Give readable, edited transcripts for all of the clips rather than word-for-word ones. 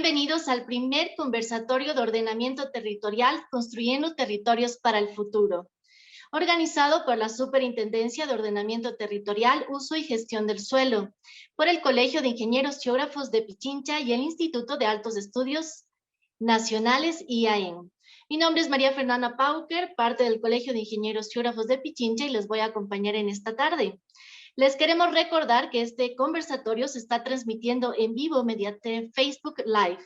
Bienvenidos al primer conversatorio de ordenamiento territorial Construyendo Territorios para el Futuro, organizado por la Superintendencia de Ordenamiento Territorial, Uso y Gestión del Suelo, por el Colegio de Ingenieros Geógrafos de Pichincha y el Instituto de Altos Estudios Nacionales IAEN. Mi nombre es María Fernanda Pauker, parte del Colegio de Ingenieros Geógrafos de Pichincha, y les voy a acompañar en esta tarde. Les queremos recordar que este conversatorio se está transmitiendo en vivo mediante Facebook Live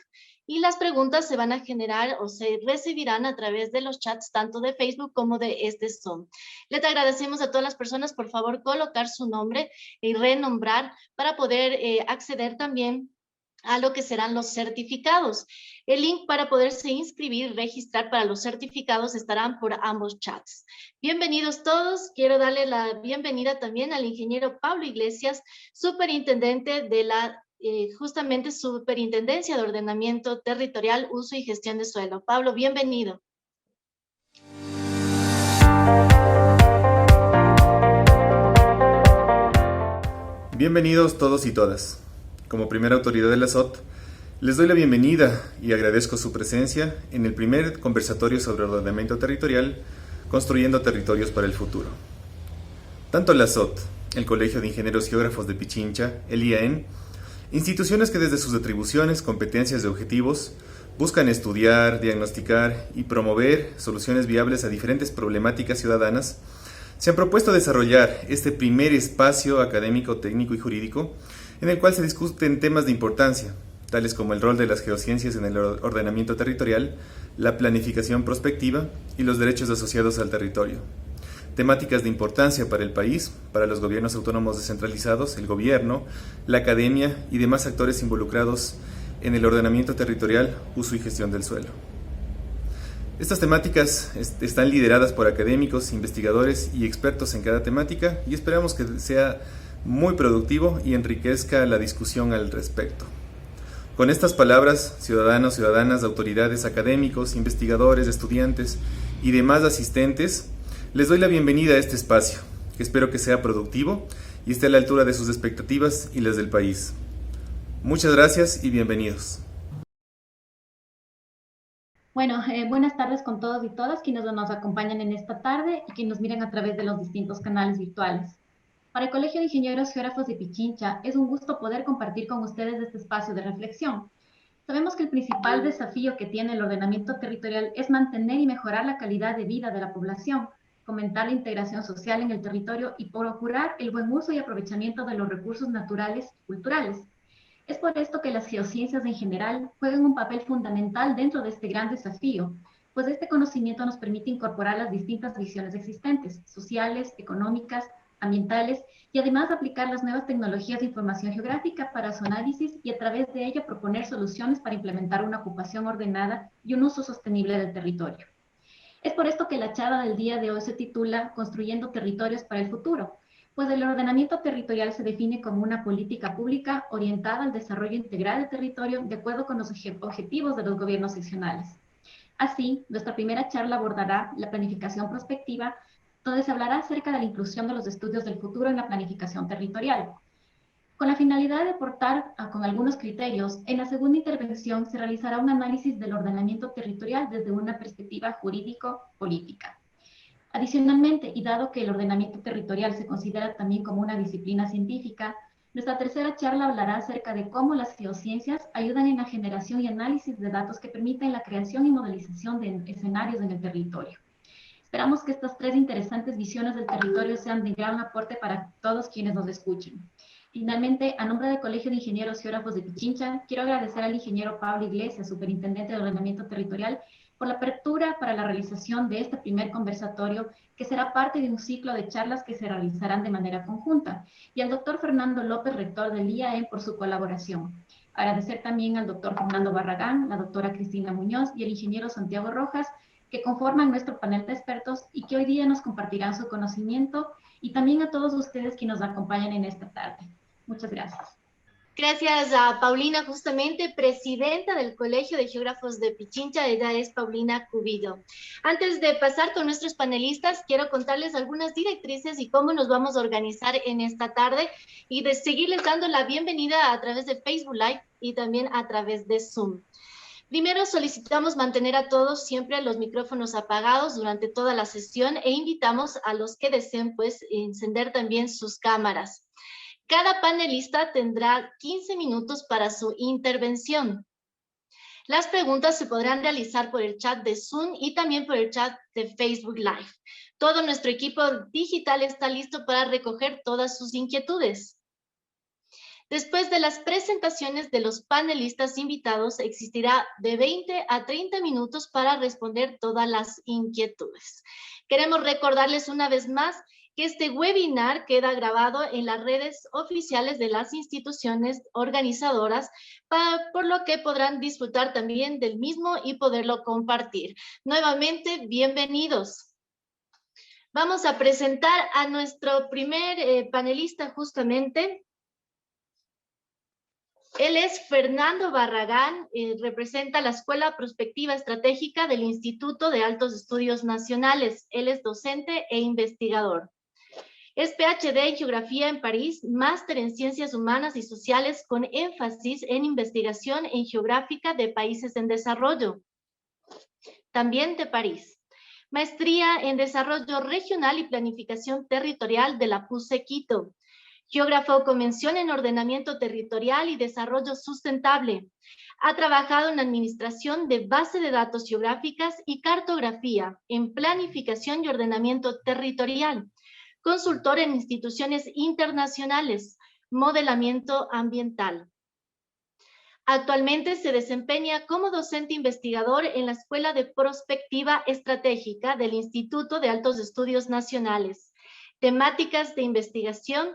y las preguntas se van a generar o se recibirán a través de los chats tanto de Facebook como de este Zoom. Les agradecemos a todas las personas, por favor, colocar su nombre y renombrar para poder acceder también a lo que serán los certificados. El link para poderse inscribir y registrar para los certificados estarán por ambos chats. Bienvenidos todos. Quiero darle la bienvenida también al ingeniero Pablo Iglesias, superintendente de la justamente Superintendencia de Ordenamiento Territorial, Uso y Gestión de Suelo. Pablo, bienvenido. Bienvenidos todos y todas. Como primera autoridad de la SOT, les doy la bienvenida y agradezco su presencia en el primer conversatorio sobre ordenamiento territorial, Construyendo Territorios para el Futuro. Tanto la SOT, el Colegio de Ingenieros Geógrafos de Pichincha, el IAEN, instituciones que desde sus atribuciones, competencias y objetivos buscan estudiar, diagnosticar y promover soluciones viables a diferentes problemáticas ciudadanas, se han propuesto desarrollar este primer espacio académico, técnico y jurídico en el cual se discuten temas de importancia, tales como el rol de las geociencias en el ordenamiento territorial, la planificación prospectiva y los derechos asociados al territorio. Temáticas de importancia para el país, para los gobiernos autónomos descentralizados, el gobierno, la academia y demás actores involucrados en el ordenamiento territorial, uso y gestión del suelo. Estas temáticas están lideradas por académicos, investigadores y expertos en cada temática y esperamos que sea muy productivo y enriquezca la discusión al respecto. Con estas palabras, ciudadanos, ciudadanas, autoridades, académicos, investigadores, estudiantes y demás asistentes, les doy la bienvenida a este espacio, que espero que sea productivo y esté a la altura de sus expectativas y las del país. Muchas gracias y bienvenidos. Bueno, buenas tardes con todos y todas quienes nos acompañan en esta tarde y quienes nos miran a través de los distintos canales virtuales. Para el Colegio de Ingenieros Geógrafos de Pichincha es un gusto poder compartir con ustedes este espacio de reflexión. Sabemos que el principal desafío que tiene el ordenamiento territorial es mantener y mejorar la calidad de vida de la población, fomentar la integración social en el territorio y procurar el buen uso y aprovechamiento de los recursos naturales y culturales. Es por esto que las geociencias en general juegan un papel fundamental dentro de este gran desafío, pues este conocimiento nos permite incorporar las distintas visiones existentes, sociales, económicas, ambientales, y además aplicar las nuevas tecnologías de información geográfica para su análisis y a través de ello proponer soluciones para implementar una ocupación ordenada y un uso sostenible del territorio. Es por esto que la charla del día de hoy se titula Construyendo Territorios para el Futuro, pues el ordenamiento territorial se define como una política pública orientada al desarrollo integral del territorio de acuerdo con los objetivos de los gobiernos seccionales. Así, nuestra primera charla abordará la planificación prospectiva, donde se hablará acerca de la inclusión de los estudios del futuro en la planificación territorial. Con la finalidad de aportar con algunos criterios, en la segunda intervención se realizará un análisis del ordenamiento territorial desde una perspectiva jurídico-política. Adicionalmente, y dado que el ordenamiento territorial se considera también como una disciplina científica, nuestra tercera charla hablará acerca de cómo las geociencias ayudan en la generación y análisis de datos que permiten la creación y modelización de escenarios en el territorio. Esperamos que estas tres interesantes visiones del territorio sean de gran aporte para todos quienes nos escuchen. Finalmente, a nombre del Colegio de Ingenieros Geógrafos de Pichincha, quiero agradecer al ingeniero Pablo Iglesias, superintendente de ordenamiento territorial, por la apertura para la realización de este primer conversatorio, que será parte de un ciclo de charlas que se realizarán de manera conjunta, y al doctor Fernando López, rector del IAEN, por su colaboración. Agradecer también al doctor Fernando Barragán, la doctora Cristina Muñoz y el ingeniero Santiago Rojas, que conforman nuestro panel de expertos y que hoy día nos compartirán su conocimiento, y también a todos ustedes que nos acompañan en esta tarde. Muchas gracias. Gracias a Paulina, justamente presidenta del Colegio de Geógrafos de Pichincha. Ella es Paulina Cubillo. Antes de pasar con nuestros panelistas, quiero contarles algunas directrices y cómo nos vamos a organizar en esta tarde y de seguirles dando la bienvenida a través de Facebook Live y también a través de Zoom. Primero, solicitamos mantener a todos siempre los micrófonos apagados durante toda la sesión e invitamos a los que deseen pues encender también sus cámaras. Cada panelista tendrá 15 minutos para su intervención. Las preguntas se podrán realizar por el chat de Zoom y también por el chat de Facebook Live. Todo nuestro equipo digital está listo para recoger todas sus inquietudes. Después de las presentaciones de los panelistas invitados, existirá de 20 a 30 minutos para responder todas las inquietudes. Queremos recordarles una vez más que este webinar queda grabado en las redes oficiales de las instituciones organizadoras, por lo que podrán disfrutar también del mismo y poderlo compartir. Nuevamente, bienvenidos. Vamos a presentar a nuestro primer panelista justamente. Él es Fernando Barragán, representa la Escuela Prospectiva Estratégica del Instituto de Altos Estudios Nacionales. Él es docente e investigador. Es PhD en Geografía en París, máster en Ciencias Humanas y Sociales con énfasis en investigación en geográfica de países en desarrollo. También de París. Maestría en Desarrollo Regional y Planificación Territorial de la PUCE Quito. Geógrafo con mención en Ordenamiento Territorial y Desarrollo Sustentable. Ha trabajado en Administración de Base de Datos Geográficas y Cartografía, en Planificación y Ordenamiento Territorial. Consultor en instituciones internacionales, modelamiento ambiental. Actualmente se desempeña como docente investigador en la Escuela de Prospectiva Estratégica del Instituto de Altos Estudios Nacionales. Temáticas de investigación: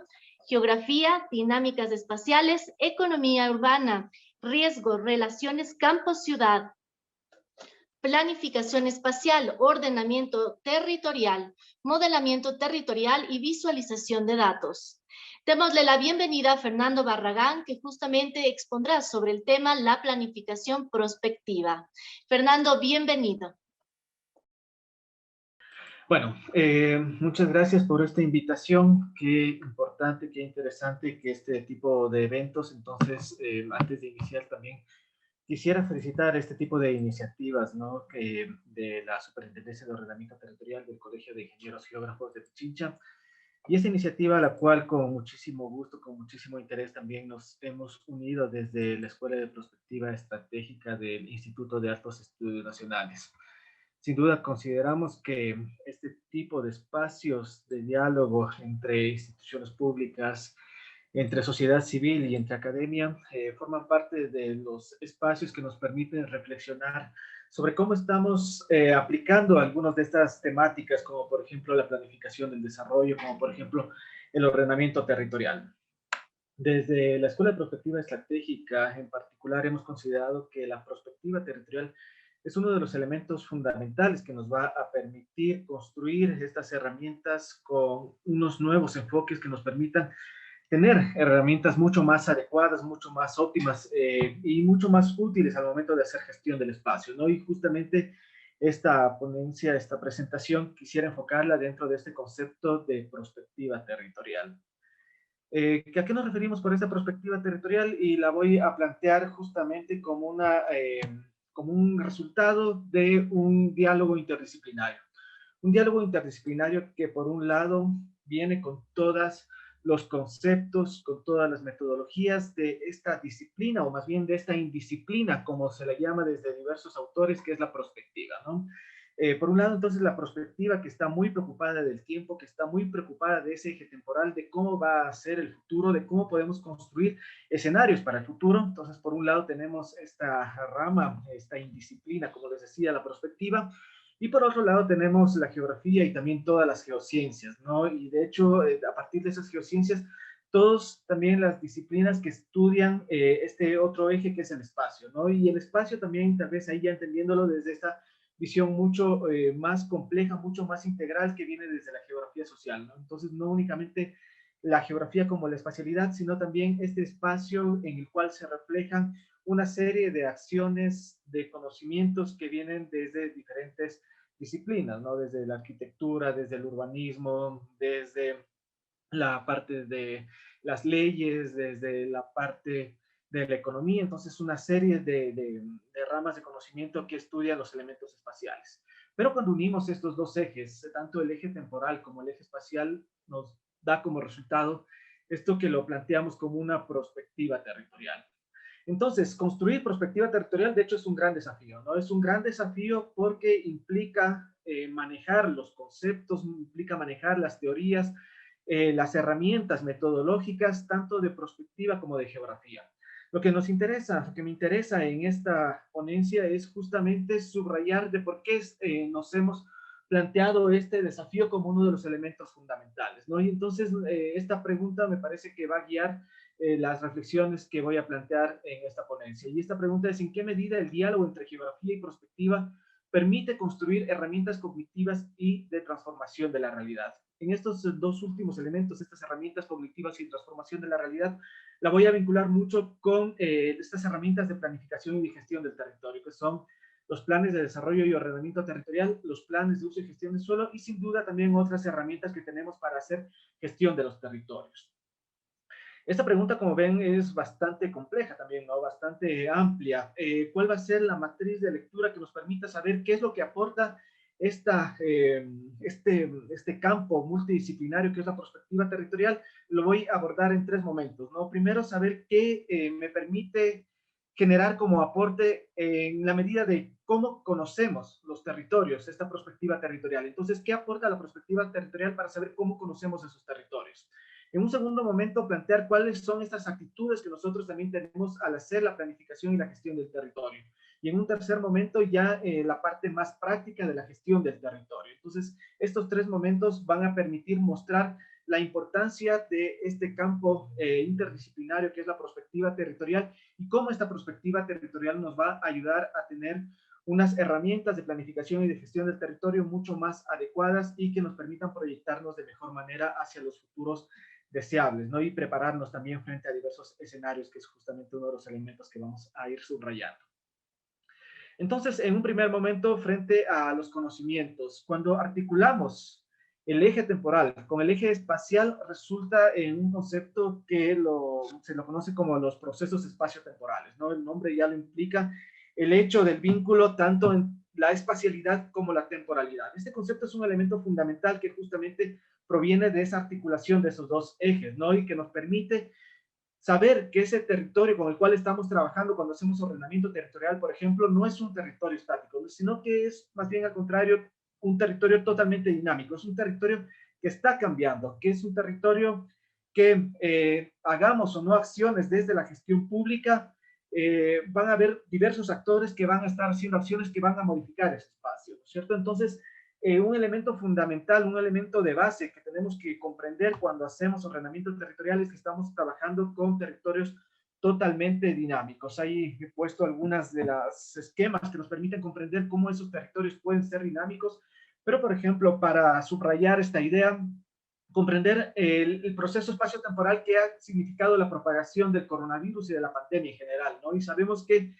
geografía, dinámicas espaciales, economía urbana, riesgo, relaciones campo-ciudad, planificación espacial, ordenamiento territorial, modelamiento territorial y visualización de datos. Démosle la bienvenida a Fernando Barragán, que justamente expondrá sobre el tema la planificación prospectiva. Fernando, bienvenido. Bueno, muchas gracias por esta invitación. Qué importante, qué interesante que este tipo de eventos. Entonces, antes de iniciar también quisiera felicitar este tipo de iniciativas, ¿no? De la Superintendencia de Ordenamiento Territorial del Colegio de Ingenieros Geógrafos de Pichincha. Y esta iniciativa a la cual con muchísimo gusto, con muchísimo interés también nos hemos unido desde la Escuela de Prospectiva Estratégica del Instituto de Altos Estudios Nacionales. Sin duda consideramos que este tipo de espacios de diálogo entre instituciones públicas, entre sociedad civil y entre academia, forman parte de los espacios que nos permiten reflexionar sobre cómo estamos aplicando algunas de estas temáticas, como por ejemplo la planificación del desarrollo, como por ejemplo el ordenamiento territorial. Desde la Escuela de Prospectiva Estratégica en particular hemos considerado que la prospectiva territorial es uno de los elementos fundamentales que nos va a permitir construir estas herramientas con unos nuevos enfoques que nos permitan tener herramientas mucho más adecuadas, mucho más óptimas y mucho más útiles al momento de hacer gestión del espacio, ¿no? Y justamente esta ponencia, esta presentación, quisiera enfocarla dentro de este concepto de prospectiva territorial. ¿A qué nos referimos por esta perspectiva territorial? Y la voy a plantear justamente como, como un resultado de un diálogo interdisciplinario. Un diálogo interdisciplinario que por un lado viene con todos los conceptos, con todas las metodologías de esta disciplina, o más bien de esta indisciplina, como se la llama desde diversos autores, que es la prospectiva, ¿no? Por un lado, entonces, la prospectiva que está muy preocupada del tiempo, que está muy preocupada de ese eje temporal, de cómo va a ser el futuro, de cómo podemos construir escenarios para el futuro. Entonces, por un lado, tenemos esta rama, esta indisciplina, como les decía, la prospectiva, y por otro lado tenemos la geografía y también todas las geociencias, ¿no? Y de hecho, a partir de esas geociencias, todos también las disciplinas que estudian este otro eje que es el espacio, ¿no? Y el espacio también, tal vez ahí ya entendiéndolo desde esta visión mucho más compleja, mucho más integral que viene desde la geografía social, ¿no? Entonces, no únicamente la geografía como la espacialidad, sino también este espacio en el cual se reflejan una serie de acciones, de conocimientos que vienen desde diferentes disciplinas, ¿no? Desde la arquitectura, desde el urbanismo, desde la parte de las leyes, desde la parte de la economía. Entonces, una serie de ramas de conocimiento que estudian los elementos espaciales. Pero cuando unimos estos dos ejes, tanto el eje temporal como el eje espacial, nos da como resultado esto que lo planteamos como una perspectiva territorial. Entonces, construir perspectiva territorial, de hecho, es un gran desafío, ¿no? Es un gran desafío porque implica manejar los conceptos, implica manejar las teorías, las herramientas metodológicas, tanto de perspectiva como de geografía. Lo que nos interesa, lo que me interesa en esta ponencia es justamente subrayar de por qué nos hemos planteado este desafío como uno de los elementos fundamentales, ¿no? Y entonces esta pregunta me parece que va a guiar las reflexiones que voy a plantear en esta ponencia. Y esta pregunta es: ¿en qué medida el diálogo entre geografía y perspectiva permite construir herramientas cognitivas y de transformación de la realidad? En estos dos últimos elementos, estas herramientas cognitivas y transformación de la realidad, la voy a vincular mucho con estas herramientas de planificación y de gestión del territorio, que son los planes de desarrollo y ordenamiento territorial, los planes de uso y gestión del suelo, y sin duda también otras herramientas que tenemos para hacer gestión de los territorios. Esta pregunta, como ven, es bastante compleja también, ¿no? Bastante amplia. ¿Cuál va a ser la matriz de lectura que nos permita saber qué es lo que aporta este campo multidisciplinario que es la perspectiva territorial? Lo voy a abordar en tres momentos, ¿no? Primero, saber qué me permite generar como aporte en la medida de cómo conocemos los territorios, esta perspectiva territorial. Entonces, ¿qué aporta la perspectiva territorial para saber cómo conocemos esos territorios? En un segundo momento, plantear cuáles son estas actitudes que nosotros también tenemos al hacer la planificación y la gestión del territorio. Y en un tercer momento, ya la parte más práctica de la gestión del territorio. Entonces, estos tres momentos van a permitir mostrar la importancia de este campo interdisciplinario que es la perspectiva territorial y cómo esta perspectiva territorial nos va a ayudar a tener unas herramientas de planificación y de gestión del territorio mucho más adecuadas y que nos permitan proyectarnos de mejor manera hacia los futuros deseables, ¿no? Y prepararnos también frente a diversos escenarios, que es justamente uno de los elementos que vamos a ir subrayando. Entonces, en un primer momento, frente a los conocimientos, cuando articulamos el eje temporal con el eje espacial, resulta en un concepto que se lo conoce como los procesos espaciotemporales, ¿no? El nombre ya lo implica, el hecho del vínculo tanto en la espacialidad como la temporalidad. Este concepto es un elemento fundamental que justamente proviene de esa articulación de esos dos ejes, ¿no? Y que nos permite saber que ese territorio con el cual estamos trabajando cuando hacemos ordenamiento territorial, por ejemplo, no es un territorio estático, sino que es más bien al contrario un territorio totalmente dinámico, es un territorio que está cambiando, que es un territorio que hagamos o no acciones desde la gestión pública, van a haber diversos actores que van a estar haciendo acciones que van a modificar ese espacio, ¿no es cierto? Entonces, un elemento fundamental, un elemento de base que tenemos que comprender cuando hacemos ordenamiento territorial es que estamos trabajando con territorios totalmente dinámicos. Ahí he puesto algunas de las esquemas que nos permiten comprender cómo esos territorios pueden ser dinámicos, pero por ejemplo, para subrayar esta idea, comprender el proceso espacio-temporal que ha significado la propagación del coronavirus y de la pandemia en general, ¿no? Y sabemos que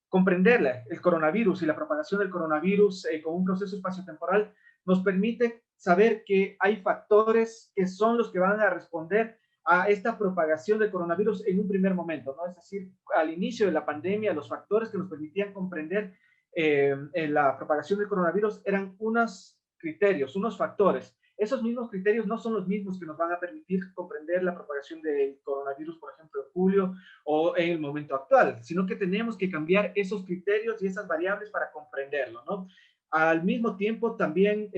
comprender el coronavirus y la propagación del coronavirus con un proceso espaciotemporal nos permite saber que hay factores que son los que van a responder a esta propagación del coronavirus en un primer momento, ¿no? Es decir, al inicio de la pandemia, los factores que nos permitían comprender la propagación del coronavirus eran unos criterios, unos factores. Esos mismos criterios no son los mismos que nos van a permitir comprender la propagación del coronavirus, por ejemplo, en julio o en el momento actual, sino que tenemos que cambiar esos criterios y esas variables para comprenderlo, ¿no? Al mismo tiempo, también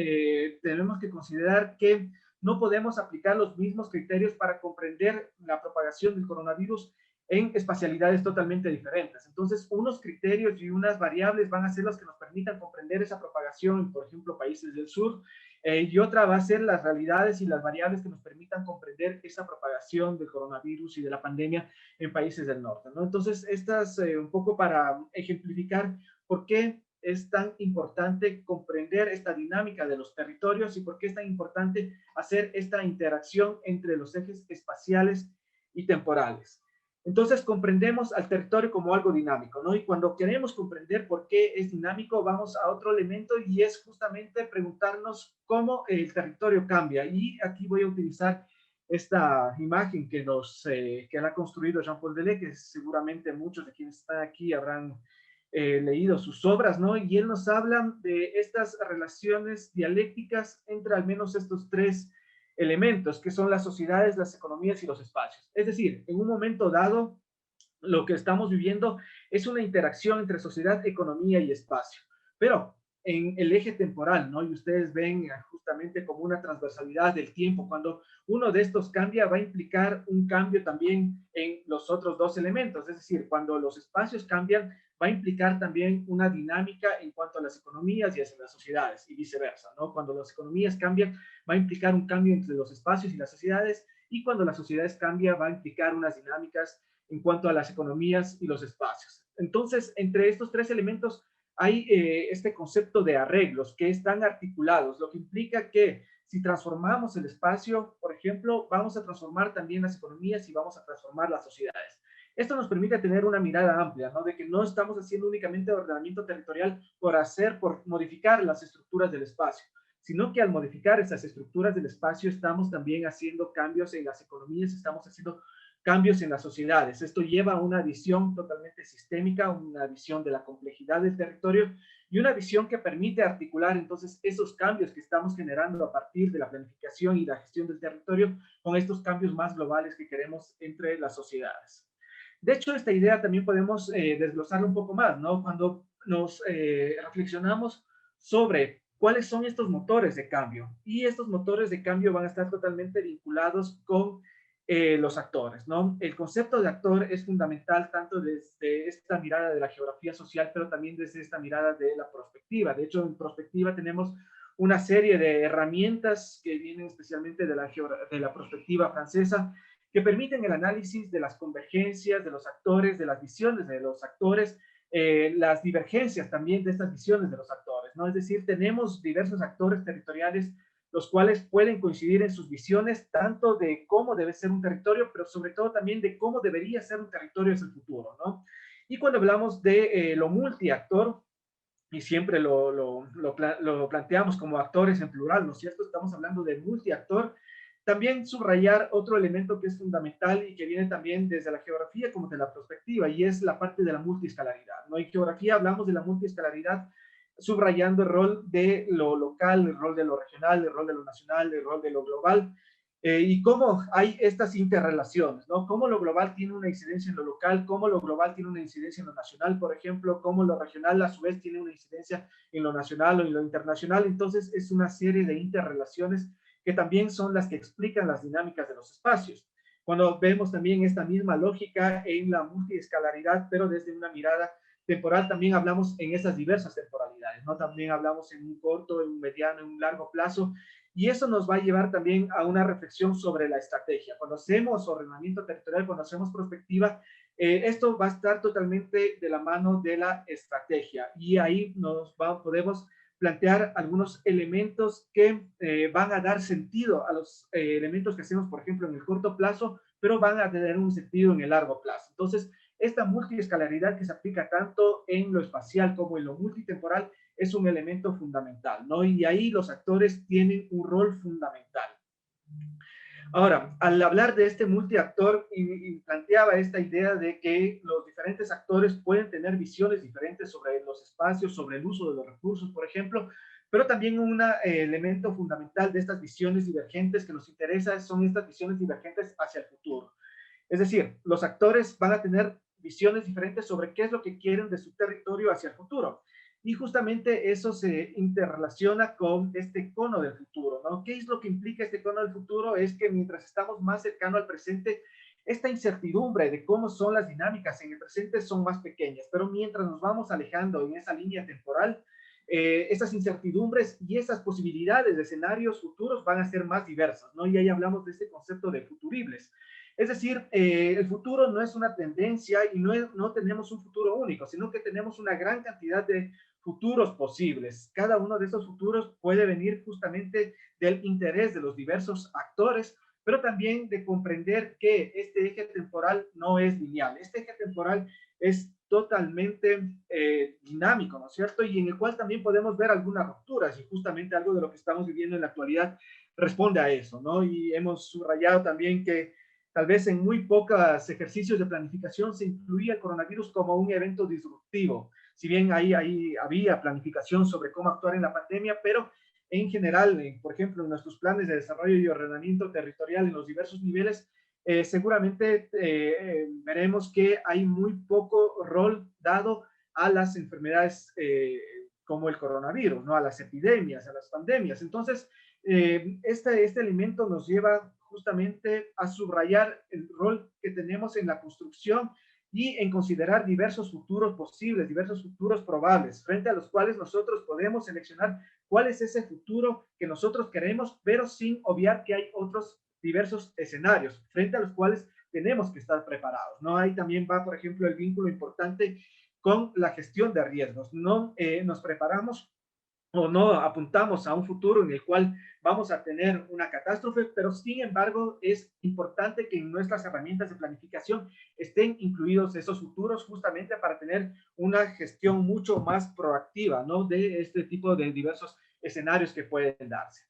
tenemos que considerar que no podemos aplicar los mismos criterios para comprender la propagación del coronavirus en espacialidades totalmente diferentes. Entonces, unos criterios y unas variables van a ser los que nos permitan comprender esa propagación en, por ejemplo, países del sur, y otra va a ser las realidades y las variables que nos permitan comprender esa propagación del coronavirus y de la pandemia en países del norte, ¿no? Entonces, estas un poco para ejemplificar por qué es tan importante comprender esta dinámica de los territorios y por qué es tan importante hacer esta interacción entre los ejes espaciales y temporales. Entonces comprendemos al territorio como algo dinámico, ¿no? Y cuando queremos comprender por qué es dinámico, vamos a otro elemento y es justamente preguntarnos cómo el territorio cambia. Y aquí voy a utilizar esta imagen que ha construido Jean-Paul Deleuze, que seguramente muchos de quienes están aquí habrán leído sus obras, ¿no? Y él nos habla de estas relaciones dialécticas entre al menos estos tres elementos, que son las sociedades, las economías y los espacios. Es decir, en un momento dado, lo que estamos viviendo es una interacción entre sociedad, economía y espacio. Pero en el eje temporal, ¿no? Y ustedes ven justamente como una transversalidad del tiempo. Cuando uno de estos cambia, va a implicar un cambio también en los otros dos elementos. Es decir, cuando los espacios cambian, va a implicar también una dinámica en cuanto a las economías y hacia las sociedades, y viceversa, ¿no? Cuando las economías cambian, va a implicar un cambio entre los espacios y las sociedades, y cuando las sociedades cambian, va a implicar unas dinámicas en cuanto a las economías y los espacios. Entonces, entre estos tres elementos hay este concepto de arreglos que están articulados, lo que implica que si transformamos el espacio, por ejemplo, vamos a transformar también las economías y vamos a transformar las sociedades. Esto nos permite tener una mirada amplia, ¿no? De que no estamos haciendo únicamente ordenamiento territorial por modificar las estructuras del espacio, sino que al modificar esas estructuras del espacio estamos también haciendo cambios en las economías, estamos haciendo cambios en las sociedades. Esto lleva a una visión totalmente sistémica, una visión de la complejidad del territorio y una visión que permite articular entonces esos cambios que estamos generando a partir de la planificación y la gestión del territorio con estos cambios más globales que queremos entre las sociedades. De hecho, esta idea también podemos desglosarla un poco más, ¿no? Cuando nos reflexionamos sobre cuáles son estos motores de cambio. Y estos motores de cambio van a estar totalmente vinculados con los actores, ¿no? El concepto de actor es fundamental tanto desde esta mirada de la geografía social, pero también desde esta mirada de la prospectiva. De hecho, en prospectiva tenemos una serie de herramientas que vienen especialmente de la prospectiva francesa, que permiten el análisis de las convergencias de los actores, de las visiones de los actores, las divergencias también de estas visiones de los actores, ¿no? Es decir, tenemos diversos actores territoriales los cuales pueden coincidir en sus visiones tanto de cómo debe ser un territorio, pero sobre todo también de cómo debería ser un territorio hacia el futuro, ¿no? Y cuando hablamos de lo multiactor, y siempre lo planteamos como actores en plural, ¿no es cierto? Estamos hablando de multiactor. También subrayar otro elemento que es fundamental y que viene también desde la geografía como de la perspectiva, y es la parte de la multiescalaridad, ¿no? En geografía hablamos de la multiescalaridad subrayando el rol de lo local, el rol de lo regional, el rol de lo nacional, el rol de lo global, y cómo hay estas interrelaciones, ¿no? Cómo lo global tiene una incidencia en lo local, cómo lo global tiene una incidencia en lo nacional, por ejemplo, cómo lo regional a su vez tiene una incidencia en lo nacional o en lo internacional. Entonces es una serie de interrelaciones que también son las que explican las dinámicas de los espacios. Cuando vemos también esta misma lógica en la multiescalaridad, pero desde una mirada temporal, también hablamos en esas diversas temporalidades, ¿no? También hablamos en un corto, en un mediano, en un largo plazo, y eso nos va a llevar también a una reflexión sobre la estrategia. Cuando hacemos ordenamiento territorial, cuando hacemos prospectiva, esto va a estar totalmente de la mano de la estrategia, y ahí podemos plantear algunos elementos que van a dar sentido a los elementos que hacemos, por ejemplo, en el corto plazo, pero van a tener un sentido en el largo plazo. Entonces, esta multiescalaridad que se aplica tanto en lo espacial como en lo multitemporal es un elemento fundamental, ¿no? Y ahí los actores tienen un rol fundamental. Ahora, al hablar de este multiactor, y planteaba esta idea de que los diferentes actores pueden tener visiones diferentes sobre los espacios, sobre el uso de los recursos, por ejemplo, pero también un elemento fundamental de estas visiones divergentes que nos interesa son estas visiones divergentes hacia el futuro. Es decir, los actores van a tener visiones diferentes sobre qué es lo que quieren de su territorio hacia el futuro. Y justamente eso se interrelaciona con este cono del futuro, ¿no? ¿Qué es lo que implica este cono del futuro? Es que mientras estamos más cercanos al presente, esta incertidumbre de cómo son las dinámicas en el presente son más pequeñas, pero mientras nos vamos alejando en esa línea temporal, esas incertidumbres y esas posibilidades de escenarios futuros van a ser más diversas, ¿no? Y ahí hablamos de este concepto de futuribles. Es decir, el futuro no es una tendencia y no tenemos un futuro único, sino que tenemos una gran cantidad de futuros posibles. Cada uno de esos futuros puede venir justamente del interés de los diversos actores, pero también de comprender que este eje temporal no es lineal. Este eje temporal es totalmente dinámico, ¿no es cierto? Y en el cual también podemos ver algunas rupturas, y justamente algo de lo que estamos viviendo en la actualidad responde a eso, ¿no? Y hemos subrayado también que tal vez en muy pocos ejercicios de planificación se incluía el coronavirus como un evento disruptivo. Si bien ahí había planificación sobre cómo actuar en la pandemia, pero en general, por ejemplo, en nuestros planes de desarrollo y ordenamiento territorial en los diversos niveles, seguramente veremos que hay muy poco rol dado a las enfermedades como el coronavirus, ¿no? A las epidemias, a las pandemias. Entonces, este elemento nos lleva justamente a subrayar el rol que tenemos en la construcción y en considerar diversos futuros posibles, diversos futuros probables, frente a los cuales nosotros podemos seleccionar cuál es ese futuro que nosotros queremos, pero sin obviar que hay otros diversos escenarios, frente a los cuales tenemos que estar preparados, ¿no? Ahí también va, por ejemplo, el vínculo importante con la gestión de riesgos. No nos preparamos o no apuntamos a un futuro en el cual vamos a tener una catástrofe, pero sin embargo es importante que en nuestras herramientas de planificación estén incluidos esos futuros justamente para tener una gestión mucho más proactiva, ¿no? De este tipo de diversos escenarios que pueden darse.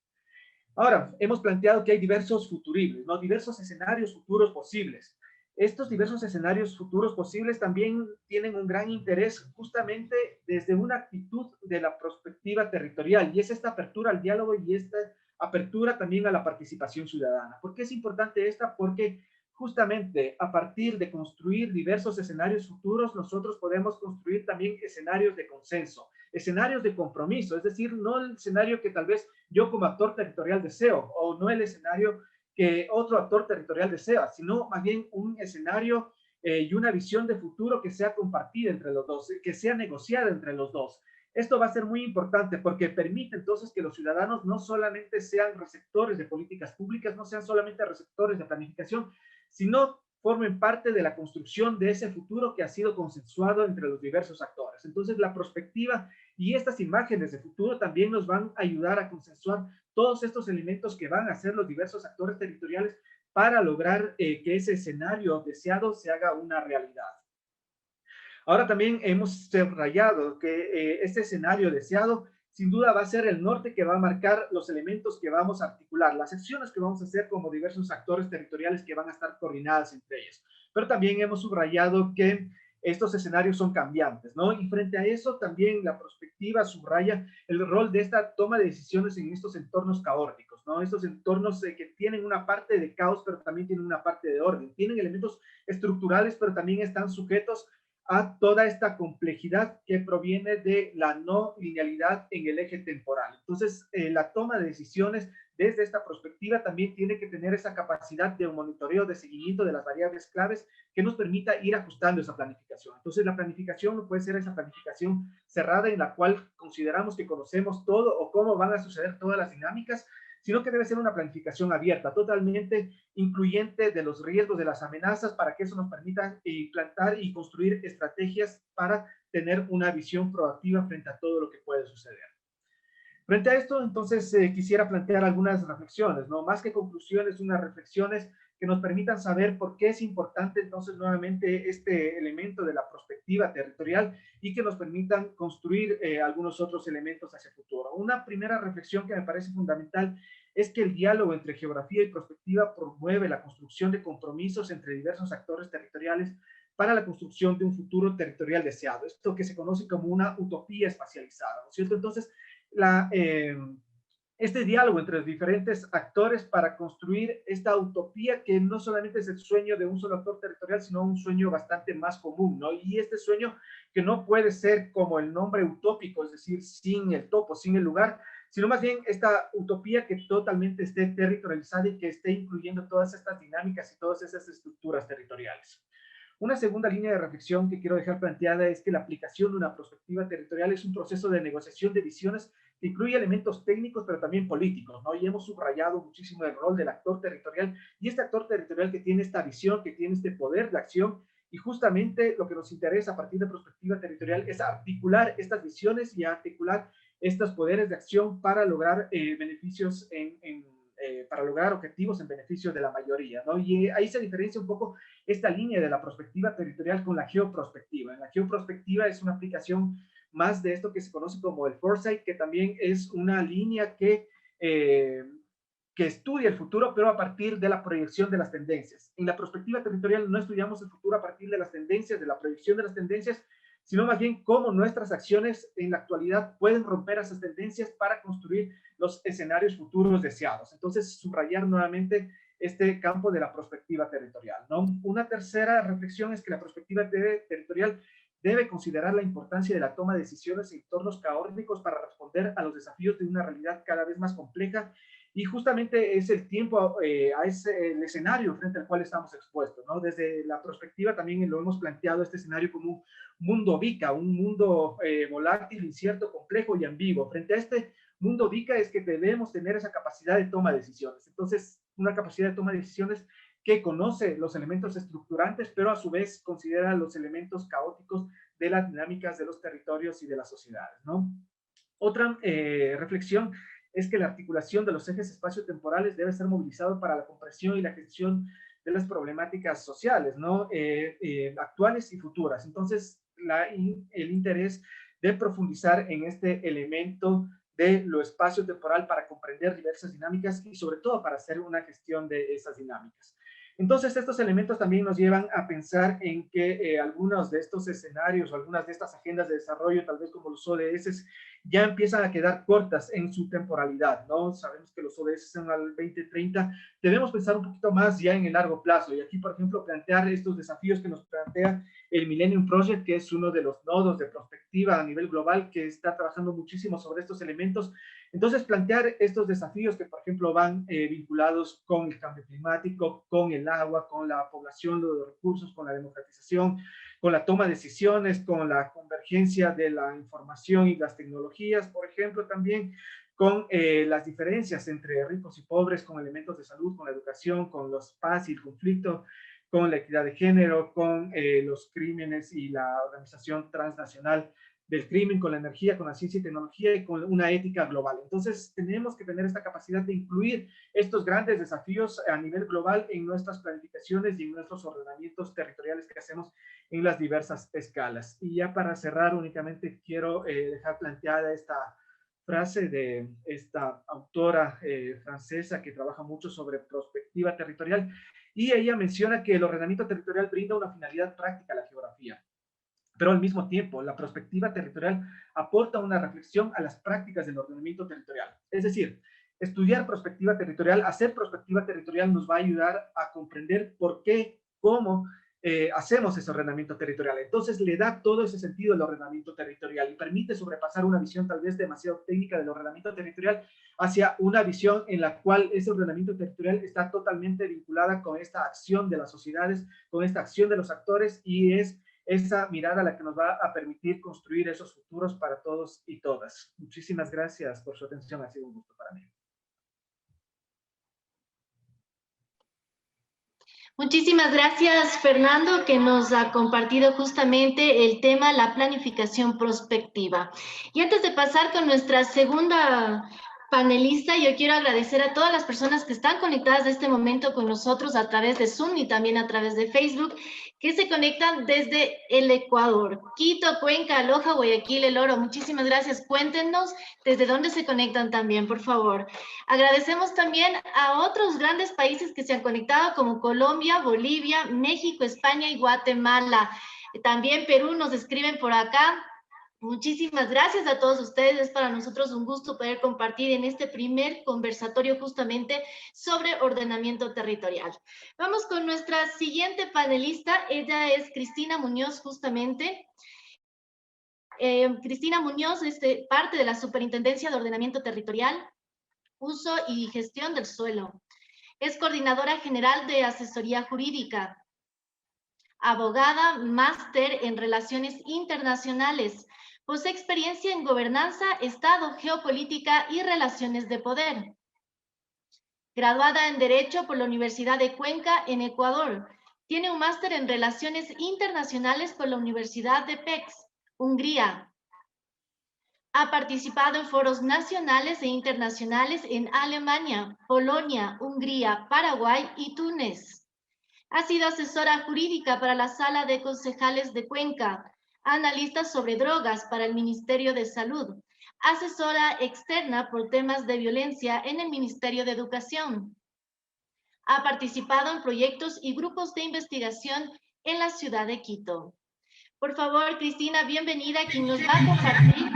Ahora, hemos planteado que hay diversos futuribles, ¿no? Diversos escenarios futuros posibles. Estos diversos escenarios futuros posibles también tienen un gran interés justamente desde una actitud de la perspectiva territorial, y es esta apertura al diálogo y esta apertura también a la participación ciudadana. ¿Por qué es importante esta? Porque justamente a partir de construir diversos escenarios futuros, nosotros podemos construir también escenarios de consenso, escenarios de compromiso, es decir, no el escenario que tal vez yo como actor territorial deseo, o no el escenario que otro actor territorial desea, sino más bien un escenario y una visión de futuro que sea compartida entre los dos, que sea negociada entre los dos. Esto va a ser muy importante porque permite entonces que los ciudadanos no solamente sean receptores de políticas públicas, no sean solamente receptores de planificación, sino formen parte de la construcción de ese futuro que ha sido consensuado entre los diversos actores. Entonces, la perspectiva y estas imágenes de futuro también nos van a ayudar a consensuar todos estos elementos que van a hacer los diversos actores territoriales para lograr que ese escenario deseado se haga una realidad. Ahora también hemos subrayado que este escenario deseado sin duda va a ser el norte que va a marcar los elementos que vamos a articular, las acciones que vamos a hacer como diversos actores territoriales que van a estar coordinadas entre ellos. Pero también hemos subrayado que estos escenarios son cambiantes, ¿no? Y frente a eso también la perspectiva subraya el rol de esta toma de decisiones en estos entornos caóticos, ¿no? Estos entornos que tienen una parte de caos, pero también tienen una parte de orden. Tienen elementos estructurales, pero también están sujetos a toda esta complejidad que proviene de la no linealidad en el eje temporal. Entonces, la toma de decisiones desde esta perspectiva también tiene que tener esa capacidad de un monitoreo, de seguimiento de las variables claves que nos permita ir ajustando esa planificación. Entonces, la planificación no puede ser esa planificación cerrada en la cual consideramos que conocemos todo o cómo van a suceder todas las dinámicas, sino que debe ser una planificación abierta, totalmente incluyente de los riesgos, de las amenazas, para que eso nos permita implantar y construir estrategias para tener una visión proactiva frente a todo lo que puede suceder. Frente a esto, entonces, quisiera plantear algunas reflexiones, ¿no? Más que conclusiones, unas reflexiones que nos permitan saber por qué es importante, entonces, nuevamente, este elemento de la perspectiva territorial y que nos permitan construir algunos otros elementos hacia el futuro. Una primera reflexión que me parece fundamental es que el diálogo entre geografía y perspectiva promueve la construcción de compromisos entre diversos actores territoriales para la construcción de un futuro territorial deseado. Esto que se conoce como una utopía espacializada, ¿no es cierto? Entonces, este diálogo entre los diferentes actores para construir esta utopía que no solamente es el sueño de un solo actor territorial, sino un sueño bastante más común, ¿no? Y este sueño que no puede ser como el nombre utópico, es decir, sin el topo, sin el lugar, sino más bien esta utopía que totalmente esté territorializada y que esté incluyendo todas estas dinámicas y todas esas estructuras territoriales. Una segunda línea de reflexión que quiero dejar planteada es que la aplicación de una perspectiva territorial es un proceso de negociación de visiones que incluye elementos técnicos, pero también políticos, ¿no? Y hemos subrayado muchísimo el rol del actor territorial y este actor territorial que tiene esta visión, que tiene este poder de acción y justamente lo que nos interesa a partir de Prospectiva Territorial es articular estas visiones y articular estos poderes de acción para lograr beneficios para lograr objetivos en beneficio de la mayoría, ¿no? Y ahí se diferencia un poco esta línea de la prospectiva territorial con la geoprospectiva. En la geoprospectiva es una aplicación más de esto que se conoce como el foresight, que también es una línea que estudia el futuro, pero a partir de la proyección de las tendencias. En la prospectiva territorial no estudiamos el futuro a partir de las tendencias, de la proyección de las tendencias, sino más bien cómo nuestras acciones en la actualidad pueden romper esas tendencias para construir los escenarios futuros deseados. Entonces, subrayar nuevamente este campo de la prospectiva territorial, ¿no? Una tercera reflexión es que la prospectiva territorial debe considerar la importancia de la toma de decisiones en entornos caóticos para responder a los desafíos de una realidad cada vez más compleja, y justamente es el tiempo, el escenario frente al cual estamos expuestos, ¿no? Desde la perspectiva también lo hemos planteado este escenario como un mundo VICA, un mundo volátil, incierto, complejo y ambiguo. Frente a este mundo VICA es que debemos tener esa capacidad de toma de decisiones. Entonces, una capacidad de toma de decisiones que conoce los elementos estructurantes, pero a su vez considera los elementos caóticos de las dinámicas de los territorios y de las sociedades, ¿no? Otra reflexión es que la articulación de los ejes espaciotemporales debe ser movilizado para la comprensión y la gestión de las problemáticas sociales, ¿no? Actuales y futuras. Entonces, el interés de profundizar en este elemento de lo espaciotemporal para comprender diversas dinámicas y sobre todo para hacer una gestión de esas dinámicas. Entonces, estos elementos también nos llevan a pensar en que algunos de estos escenarios o algunas de estas agendas de desarrollo, tal vez como los ODS, ya empiezan a quedar cortas en su temporalidad, ¿no? Sabemos que los ODS son al 2030, debemos pensar un poquito más ya en el largo plazo, y aquí, por ejemplo, plantear estos desafíos que nos plantea el Millennium Project, que es uno de los nodos de prospectiva a nivel global, que está trabajando muchísimo sobre estos elementos. Entonces, plantear estos desafíos que, por ejemplo, van vinculados con el cambio climático, con el agua, con la población, los recursos, con la democratización, con la toma de decisiones, con la convergencia de la información y las tecnologías, por ejemplo, también con las diferencias entre ricos y pobres, con elementos de salud, con la educación, con los paz y el conflicto, con la equidad de género, con los crímenes y la organización transnacional del crimen, con la energía, con la ciencia y tecnología y con una ética global. Entonces, tenemos que tener esta capacidad de incluir estos grandes desafíos a nivel global en nuestras planificaciones y en nuestros ordenamientos territoriales que hacemos en las diversas escalas. Y ya para cerrar, únicamente quiero dejar planteada esta frase de esta autora francesa que trabaja mucho sobre prospectiva territorial, y ella menciona que el ordenamiento territorial brinda una finalidad práctica a la geografía, pero al mismo tiempo la prospectiva territorial aporta una reflexión a las prácticas del ordenamiento territorial. Es decir, estudiar prospectiva territorial, hacer prospectiva territorial nos va a ayudar a comprender por qué, cómo hacemos ese ordenamiento territorial. Entonces le da todo ese sentido al ordenamiento territorial y permite sobrepasar una visión tal vez demasiado técnica del ordenamiento territorial hacia una visión en la cual ese ordenamiento territorial está totalmente vinculada con esta acción de las sociedades, con esta acción de los actores, y es esa mirada la que nos va a permitir construir esos futuros para todos y todas. Muchísimas gracias por su atención, ha sido un gusto para mí. Muchísimas gracias, Fernando, que nos ha compartido justamente el tema, la planificación prospectiva. Y antes de pasar con nuestra segunda panelista, yo quiero agradecer a todas las personas que están conectadas en este momento con nosotros a través de Zoom y también a través de Facebook, que se conectan desde el Ecuador. Quito, Cuenca, Loja, Guayaquil, El Oro. Muchísimas gracias. Cuéntenos desde dónde se conectan también, por favor. Agradecemos también a otros grandes países que se han conectado, como Colombia, Bolivia, México, España y Guatemala. También Perú nos escriben por acá. Muchísimas gracias a todos ustedes. Es para nosotros un gusto poder compartir en este primer conversatorio justamente sobre ordenamiento territorial. Vamos con nuestra siguiente panelista. Ella es Cristina Muñoz, justamente. Cristina Muñoz es parte de la Superintendencia de Ordenamiento Territorial, Uso y Gestión del Suelo. Es coordinadora general de asesoría jurídica, abogada, máster en relaciones internacionales. Posee experiencia en gobernanza, Estado, geopolítica y relaciones de poder. Graduada en Derecho por la Universidad de Cuenca, en Ecuador. Tiene un máster en Relaciones Internacionales por la Universidad de Pécs, Hungría. Ha participado en foros nacionales e internacionales en Alemania, Polonia, Hungría, Paraguay y Túnez. Ha sido asesora jurídica para la Sala de Concejales de Cuenca, analista sobre drogas para el Ministerio de Salud, asesora externa por temas de violencia en el Ministerio de Educación. Ha participado en proyectos y grupos de investigación en la ciudad de Quito. Por favor, Cristina, bienvenida, quien nos va a compartir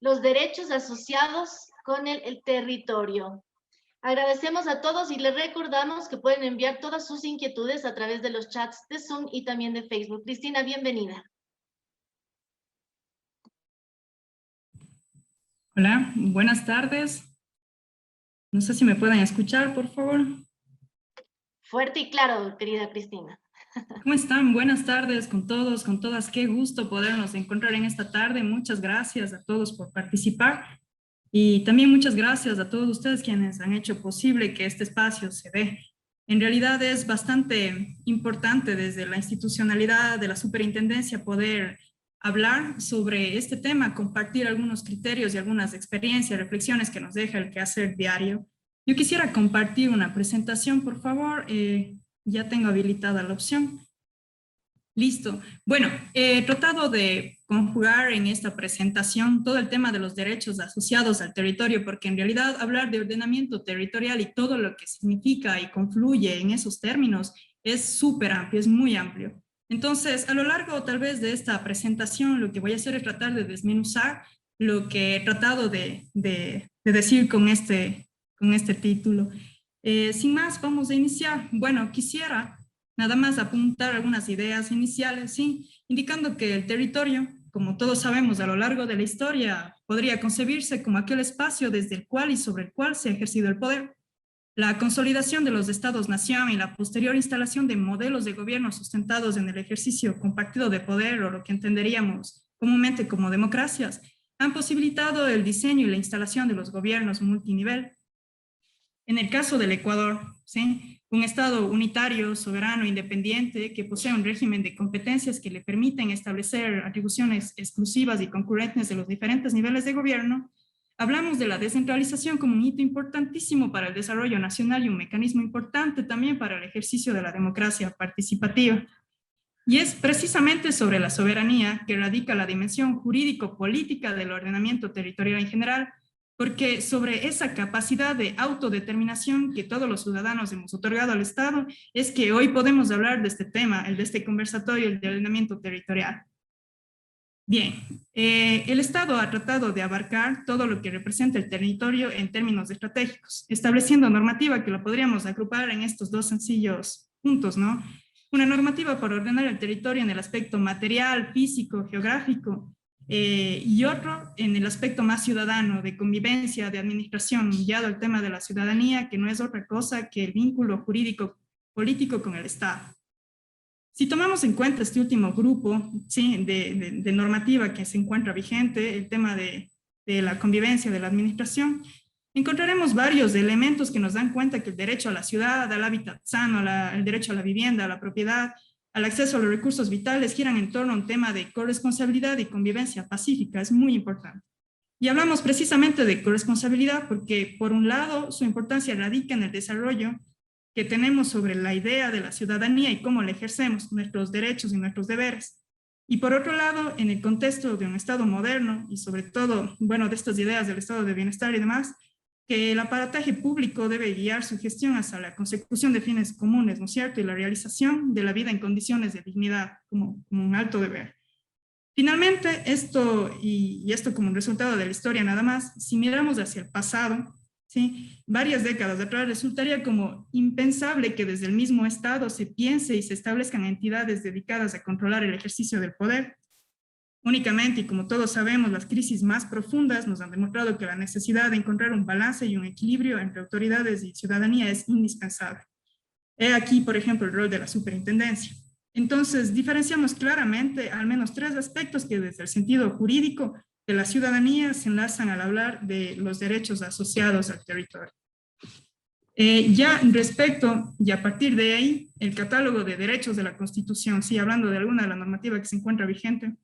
los derechos asociados con el territorio. Agradecemos a todos y les recordamos que pueden enviar todas sus inquietudes a través de los chats de Zoom y también de Facebook. Cristina, bienvenida. Hola, buenas tardes. No sé si me pueden escuchar, por favor. Fuerte y claro, querida Cristina. ¿Cómo están? Buenas tardes con todos, con todas. Qué gusto podernos encontrar en esta tarde. Muchas gracias a todos por participar y también muchas gracias a todos ustedes quienes han hecho posible que este espacio se dé. En realidad es bastante importante desde la institucionalidad de la superintendencia poder hablar sobre este tema, compartir algunos criterios y algunas experiencias, reflexiones que nos deja el quehacer diario. Yo quisiera compartir una presentación, por favor. Ya tengo habilitada la opción. Listo. Bueno, he tratado de conjugar en esta presentación todo el tema de los derechos asociados al territorio, porque en realidad hablar de ordenamiento territorial y todo lo que significa y confluye en esos términos es súper amplio, es muy amplio. Entonces, a lo largo tal vez de esta presentación, lo que voy a hacer es tratar de desmenuzar lo que he tratado de decir con este título. Sin más, vamos a iniciar. Bueno, quisiera nada más apuntar algunas ideas iniciales, ¿sí? Indicando que el territorio, como todos sabemos a lo largo de la historia, podría concebirse como aquel espacio desde el cual y sobre el cual se ha ejercido el poder. La consolidación de los estados-nación y la posterior instalación de modelos de gobierno sustentados en el ejercicio compartido de poder, o lo que entenderíamos comúnmente como democracias, han posibilitado el diseño y la instalación de los gobiernos multinivel. En el caso del Ecuador, ¿sí? Un Estado unitario, soberano, independiente, que posee un régimen de competencias que le permiten establecer atribuciones exclusivas y concurrentes de los diferentes niveles de gobierno. Hablamos de la descentralización como un hito importantísimo para el desarrollo nacional y un mecanismo importante también para el ejercicio de la democracia participativa. Y es precisamente sobre la soberanía que radica la dimensión jurídico-política del ordenamiento territorial en general, porque sobre esa capacidad de autodeterminación que todos los ciudadanos hemos otorgado al Estado es que hoy podemos hablar de este tema, el de este conversatorio, el de ordenamiento territorial. Bien, el Estado ha tratado de abarcar todo lo que representa el territorio en términos estratégicos, estableciendo normativa que lo podríamos agrupar en estos dos sencillos puntos, ¿no? Una normativa para ordenar el territorio en el aspecto material, físico, geográfico, y otro en el aspecto más ciudadano, de convivencia, de administración, guiado al tema de la ciudadanía, que no es otra cosa que el vínculo jurídico político con el Estado. Si tomamos en cuenta este último grupo, ¿sí? de normativa que se encuentra vigente, el tema de la convivencia, de la administración, encontraremos varios elementos que nos dan cuenta que el derecho a la ciudad, al hábitat sano, el derecho a la vivienda, a la propiedad, al acceso a los recursos vitales giran en torno a un tema de corresponsabilidad y convivencia pacífica. Es muy importante. Y hablamos precisamente de corresponsabilidad porque, por un lado, su importancia radica en el desarrollo que tenemos sobre la idea de la ciudadanía y cómo la ejercemos, nuestros derechos y nuestros deberes. Y por otro lado, en el contexto de un Estado moderno y sobre todo, bueno, de estas ideas del estado de bienestar y demás, que el aparataje público debe guiar su gestión hacia la consecución de fines comunes, ¿no es cierto? Y la realización de la vida en condiciones de dignidad como un alto deber. Finalmente, esto como un resultado de la historia nada más, si miramos hacia el pasado, ¿sí? Varias décadas atrás resultaría como impensable que desde el mismo Estado se piense y se establezcan entidades dedicadas a controlar el ejercicio del poder. Únicamente, y como todos sabemos, las crisis más profundas nos han demostrado que la necesidad de encontrar un balance y un equilibrio entre autoridades y ciudadanía es indispensable. He aquí, por ejemplo, el rol de la superintendencia. Entonces, diferenciamos claramente al menos tres aspectos que desde el sentido jurídico de la ciudadanía se enlazan al hablar de los derechos asociados al territorio. Ya respecto, y a partir de ahí, el catálogo de derechos de la Constitución, sí, hablando de alguna de la normativa que se encuentra vigente,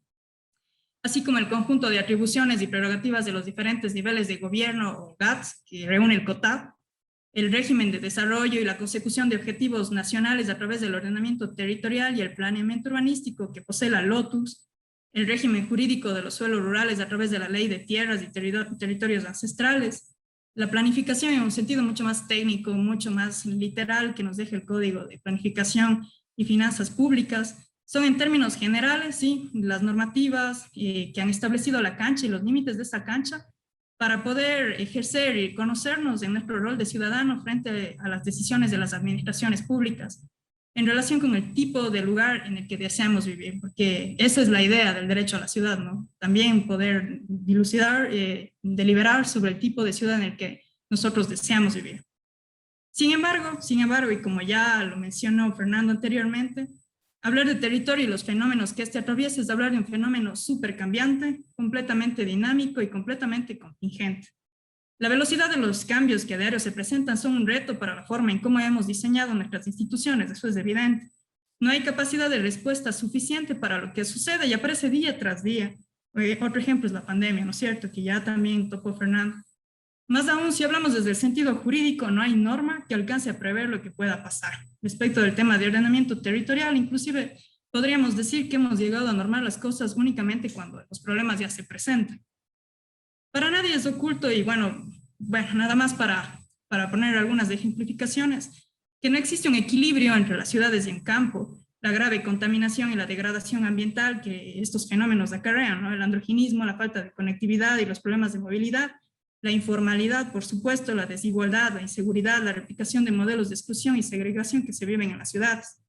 así como el conjunto de atribuciones y prerrogativas de los diferentes niveles de gobierno o GATS que reúne el COTAD, el régimen de desarrollo y la consecución de objetivos nacionales a través del ordenamiento territorial y el planeamiento urbanístico que posee la LOTUS, el régimen jurídico de los suelos rurales a través de la ley de tierras y territorios ancestrales, la planificación en un sentido mucho más técnico, mucho más literal que nos deja el Código de Planificación y Finanzas Públicas, son en términos generales, sí, las normativas que han establecido la cancha y los límites de esa cancha para poder ejercer y conocernos en nuestro rol de ciudadano frente a las decisiones de las administraciones públicas en relación con el tipo de lugar en el que deseamos vivir, porque esa es la idea del derecho a la ciudad, ¿no? También poder dilucidar, deliberar sobre el tipo de ciudad en el que nosotros deseamos vivir. Sin embargo, y como ya lo mencionó Fernando anteriormente, hablar de territorio y los fenómenos que este atraviesa es hablar de un fenómeno súper cambiante, completamente dinámico y completamente contingente. La velocidad de los cambios que a diario se presentan son un reto para la forma en cómo hemos diseñado nuestras instituciones, eso es evidente. No hay capacidad de respuesta suficiente para lo que sucede y aparece día tras día. Otro ejemplo es la pandemia, ¿no es cierto?, que ya también tocó Fernando. Más aún, si hablamos desde el sentido jurídico, no hay norma que alcance a prever lo que pueda pasar. Respecto del tema de ordenamiento territorial, inclusive podríamos decir que hemos llegado a normar las cosas únicamente cuando los problemas ya se presentan. Para nadie es oculto, y bueno, nada más para poner algunas ejemplificaciones, que no existe un equilibrio entre las ciudades y el campo, la grave contaminación y la degradación ambiental que estos fenómenos acarrean, ¿no? El androginismo, la falta de conectividad y los problemas de movilidad, la informalidad, por supuesto, la desigualdad, la inseguridad, la replicación de modelos de exclusión y segregación que se viven en las ciudades.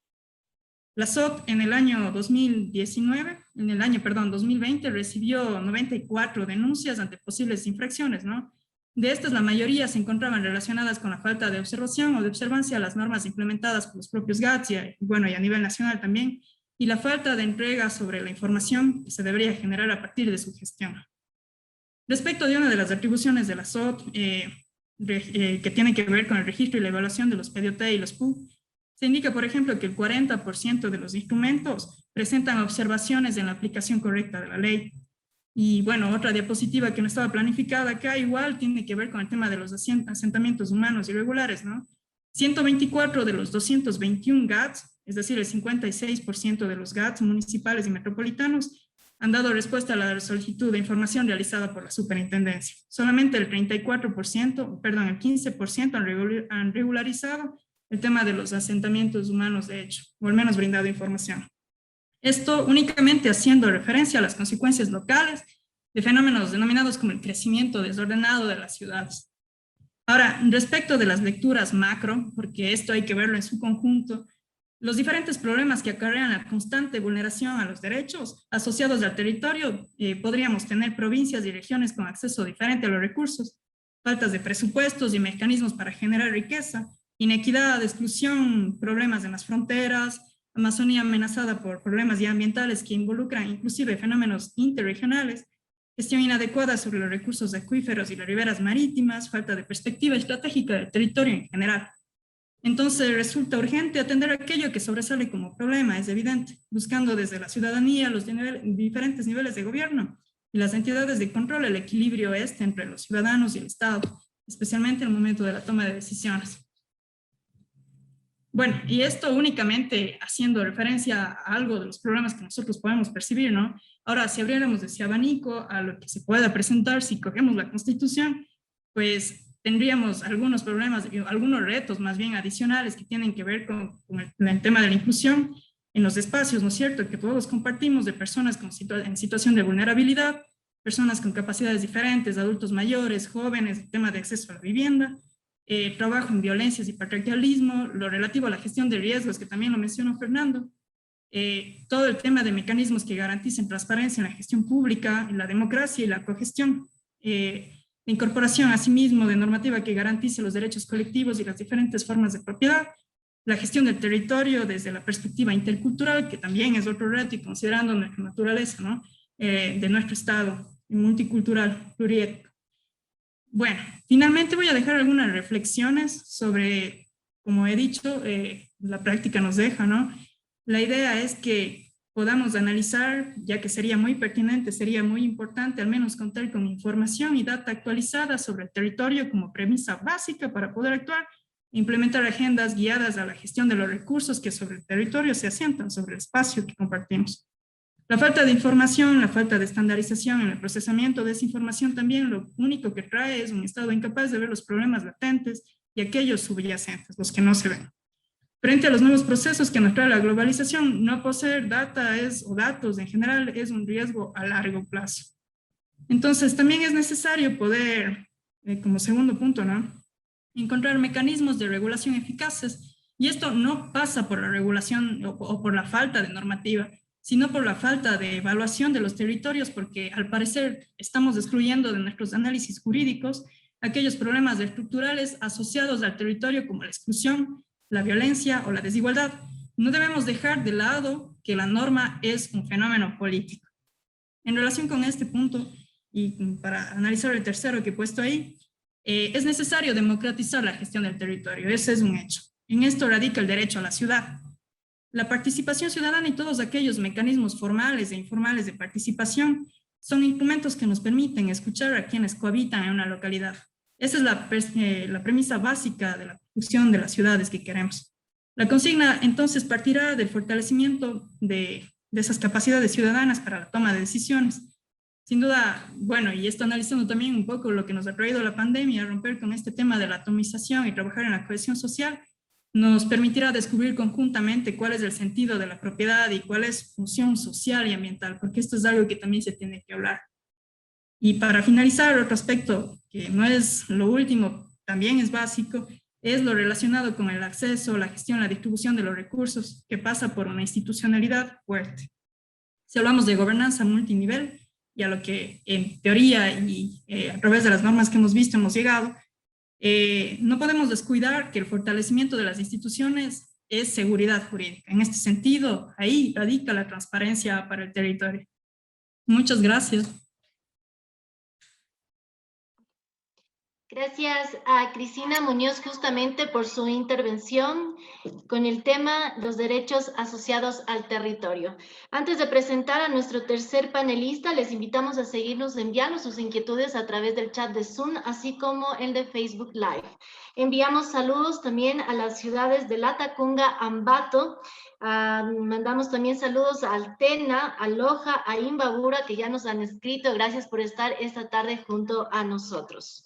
La SOT en el año 2020 recibió 94 denuncias ante posibles infracciones, ¿no? De estas, la mayoría se encontraban relacionadas con la falta de observación o de observancia a las normas implementadas por los propios GATS y a nivel nacional también, y la falta de entrega sobre la información que se debería generar a partir de su gestión. Respecto de una de las atribuciones de la SOT, que tiene que ver con el registro y la evaluación de los PDOT y los PU, se indica, por ejemplo, que el 40% de los instrumentos presentan observaciones en la aplicación correcta de la ley. Y bueno, otra diapositiva que no estaba planificada acá igual tiene que ver con el tema de los asentamientos humanos irregulares, ¿no? 124 de los 221 GATS, es decir, el 56% de los GATS municipales y metropolitanos, han dado respuesta a la solicitud de información realizada por la superintendencia. Solamente el 15% han regularizado el tema de los asentamientos humanos de hecho, o al menos brindado información. Esto únicamente haciendo referencia a las consecuencias locales de fenómenos denominados como el crecimiento desordenado de las ciudades. Ahora, respecto de las lecturas macro, porque esto hay que verlo en su conjunto, los diferentes problemas que acarrean la constante vulneración a los derechos asociados al territorio, podríamos tener provincias y regiones con acceso diferente a los recursos, faltas de presupuestos y mecanismos para generar riqueza, inequidad, exclusión, problemas en las fronteras, Amazonía amenazada por problemas ya ambientales que involucran inclusive fenómenos interregionales, gestión inadecuada sobre los recursos acuíferos y las riberas marítimas, falta de perspectiva estratégica del territorio en general. Entonces resulta urgente atender aquello que sobresale como problema, es evidente, buscando desde la ciudadanía, los diferentes niveles de gobierno y las entidades de control el equilibrio entre los ciudadanos y el Estado, especialmente en el momento de la toma de decisiones. Bueno, y esto únicamente haciendo referencia a algo de los problemas que nosotros podemos percibir, ¿no? Ahora, si abriéramos ese abanico a lo que se pueda presentar si cogemos la Constitución, pues tendríamos algunos problemas, algunos retos más bien adicionales que tienen que ver con el tema de la inclusión en los espacios, ¿no es cierto?, que todos compartimos de personas en situación de vulnerabilidad, personas con capacidades diferentes, adultos mayores, jóvenes, el tema de acceso a la vivienda, trabajo en violencias y patriarcalismo, lo relativo a la gestión de riesgos, que también lo mencionó Fernando, todo el tema de mecanismos que garanticen transparencia en la gestión pública, la democracia y la cogestión, la incorporación asimismo de normativa que garantice los derechos colectivos y las diferentes formas de propiedad, la gestión del territorio desde la perspectiva intercultural, que también es otro reto y considerando nuestra naturaleza, ¿no?, de nuestro Estado multicultural, pluriétnico. Bueno, Finalmente voy a dejar algunas reflexiones sobre, como he dicho, la práctica nos deja, ¿no? La idea es que podamos analizar, ya que sería muy pertinente, sería muy importante al menos contar con información y data actualizada sobre el territorio como premisa básica para poder actuar e implementar agendas guiadas a la gestión de los recursos que sobre el territorio se asientan, sobre el espacio que compartimos. La falta de información, la falta de estandarización en el procesamiento de esa información también lo único que trae es un estado incapaz de ver los problemas latentes y aquellos subyacentes, los que no se ven. Frente a los nuevos procesos que nos trae la globalización, no poseer data o datos en general es un riesgo a largo plazo. Entonces, también es necesario poder, como segundo punto, ¿no?, encontrar mecanismos de regulación eficaces, y esto no pasa por la regulación o por la falta de normativa, sino por la falta de evaluación de los territorios, porque al parecer estamos excluyendo de nuestros análisis jurídicos aquellos problemas estructurales asociados al territorio como la exclusión, la violencia o la desigualdad. No debemos dejar de lado que la norma es un fenómeno político. En relación con este punto, y para analizar el tercero que he puesto ahí, es necesario democratizar la gestión del territorio, ese es un hecho. En esto radica el derecho a la ciudad. La participación ciudadana y todos aquellos mecanismos formales e informales de participación son instrumentos que nos permiten escuchar a quienes cohabitan en una localidad. Esa es la premisa básica de la construcción de las ciudades que queremos. La consigna entonces partirá del fortalecimiento de esas capacidades ciudadanas para la toma de decisiones. Sin duda, bueno, y esto analizando también un poco lo que nos ha traído la pandemia, romper con este tema de la atomización y trabajar en la cohesión social, nos permitirá descubrir conjuntamente cuál es el sentido de la propiedad y cuál es su función social y ambiental, porque esto es algo que también se tiene que hablar. Y para finalizar, otro aspecto que no es lo último, también es básico, es lo relacionado con el acceso, la gestión, la distribución de los recursos, que pasa por una institucionalidad fuerte. Si hablamos de gobernanza multinivel, y a lo que en teoría y a través de las normas que hemos visto hemos llegado, no podemos descuidar que el fortalecimiento de las instituciones es seguridad jurídica. En este sentido, ahí radica la transparencia para el territorio. Muchas gracias. Gracias a Cristina Muñoz justamente por su intervención con el tema los derechos asociados al territorio. Antes de presentar a nuestro tercer panelista, les invitamos a seguirnos enviando sus inquietudes a través del chat de Zoom, así como el de Facebook Live. Enviamos saludos también a las ciudades de Latacunga, Ambato. Mandamos también saludos a Altena, a Loja, a Imbabura, que ya nos han escrito. Gracias por estar esta tarde junto a nosotros.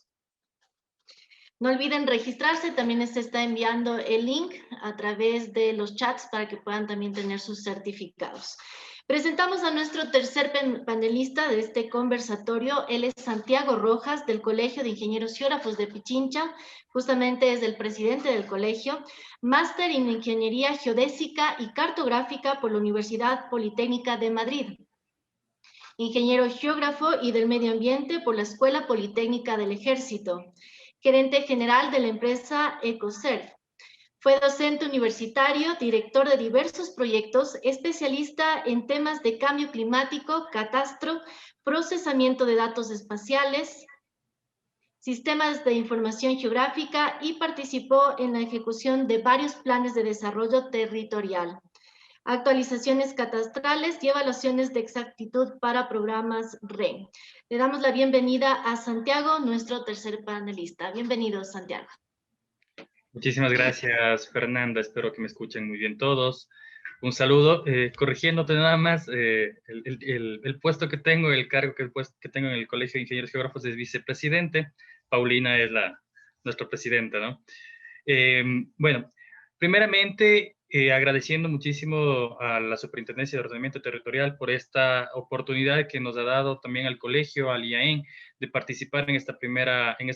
No olviden registrarse, también se está enviando el link a través de los chats para que puedan también tener sus certificados. Presentamos a nuestro tercer panelista de este conversatorio. Él es Santiago Rojas, del Colegio de Ingenieros Geógrafos de Pichincha, justamente es el presidente del colegio, máster en Ingeniería Geodésica y Cartográfica por la Universidad Politécnica de Madrid. Ingeniero geógrafo y del medio ambiente por la Escuela Politécnica del Ejército. Gerente general de la empresa Ecoserv. Fue docente universitario, director de diversos proyectos, especialista en temas de cambio climático, catastro, procesamiento de datos espaciales, sistemas de información geográfica y participó en la ejecución de varios planes de desarrollo territorial, actualizaciones catastrales y evaluaciones de exactitud para programas REN. Le damos la bienvenida a Santiago, nuestro tercer panelista. Bienvenido, Santiago. Muchísimas gracias, Fernanda. Espero que me escuchen muy bien todos. Un saludo. Corrigiéndote nada más, el puesto que tengo, el cargo que tengo en el Colegio de Ingenieros Geógrafos es vicepresidente. Paulina es nuestra presidenta, ¿no? Bueno, primeramente, agradeciendo muchísimo a la Superintendencia de Ordenamiento Territorial por esta oportunidad que nos ha dado también al colegio, al IAEN, de participar en este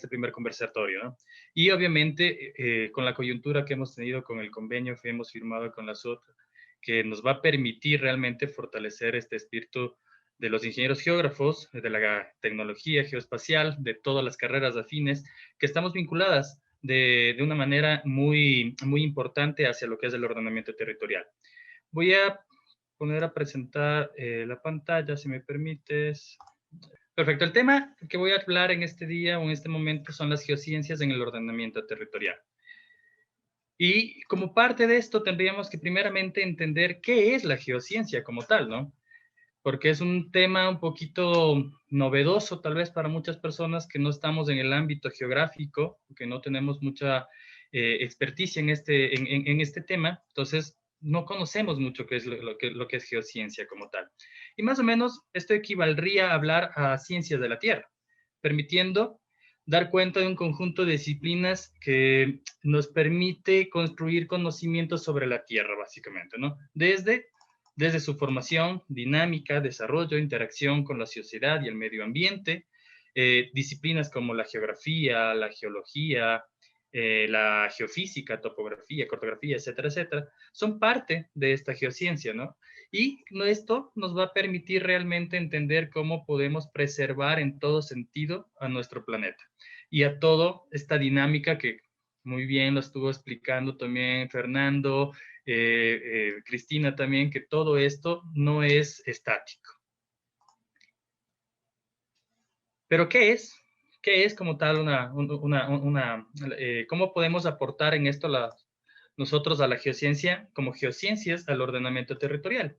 primer conversatorio, ¿no? Y obviamente, con la coyuntura que hemos tenido con el convenio que hemos firmado con la SUT, que nos va a permitir realmente fortalecer este espíritu de los ingenieros geógrafos, de la tecnología geoespacial, de todas las carreras afines que estamos vinculadas de una manera muy, muy importante hacia lo que es el ordenamiento territorial. Voy a poner a presentar la pantalla, si me permites. Perfecto. El tema que voy a hablar en este día o en este momento son las geociencias en el ordenamiento territorial. Y como parte de esto tendríamos que primeramente entender qué es la geociencia como tal, ¿no? Porque es un tema un poquito novedoso tal vez para muchas personas que no estamos en el ámbito geográfico, que no tenemos mucha experticia en este tema, entonces no conocemos mucho qué es lo que es geociencia como tal. Y más o menos esto equivaldría a hablar a ciencias de la Tierra, permitiendo dar cuenta de un conjunto de disciplinas que nos permite construir conocimientos sobre la Tierra, básicamente, ¿no? Desde su formación, dinámica, desarrollo, interacción con la sociedad y el medio ambiente, disciplinas como la geografía, la geología, la geofísica, topografía, cartografía, etcétera, etcétera, son parte de esta geociencia, ¿no? Y esto nos va a permitir realmente entender cómo podemos preservar en todo sentido a nuestro planeta y a toda esta dinámica que muy bien lo estuvo explicando también Fernando, Cristina también, que todo esto no es estático. Pero ¿qué es? ¿Qué es como tal cómo podemos aportar en esto nosotros a la geociencia, como geociencias, al ordenamiento territorial?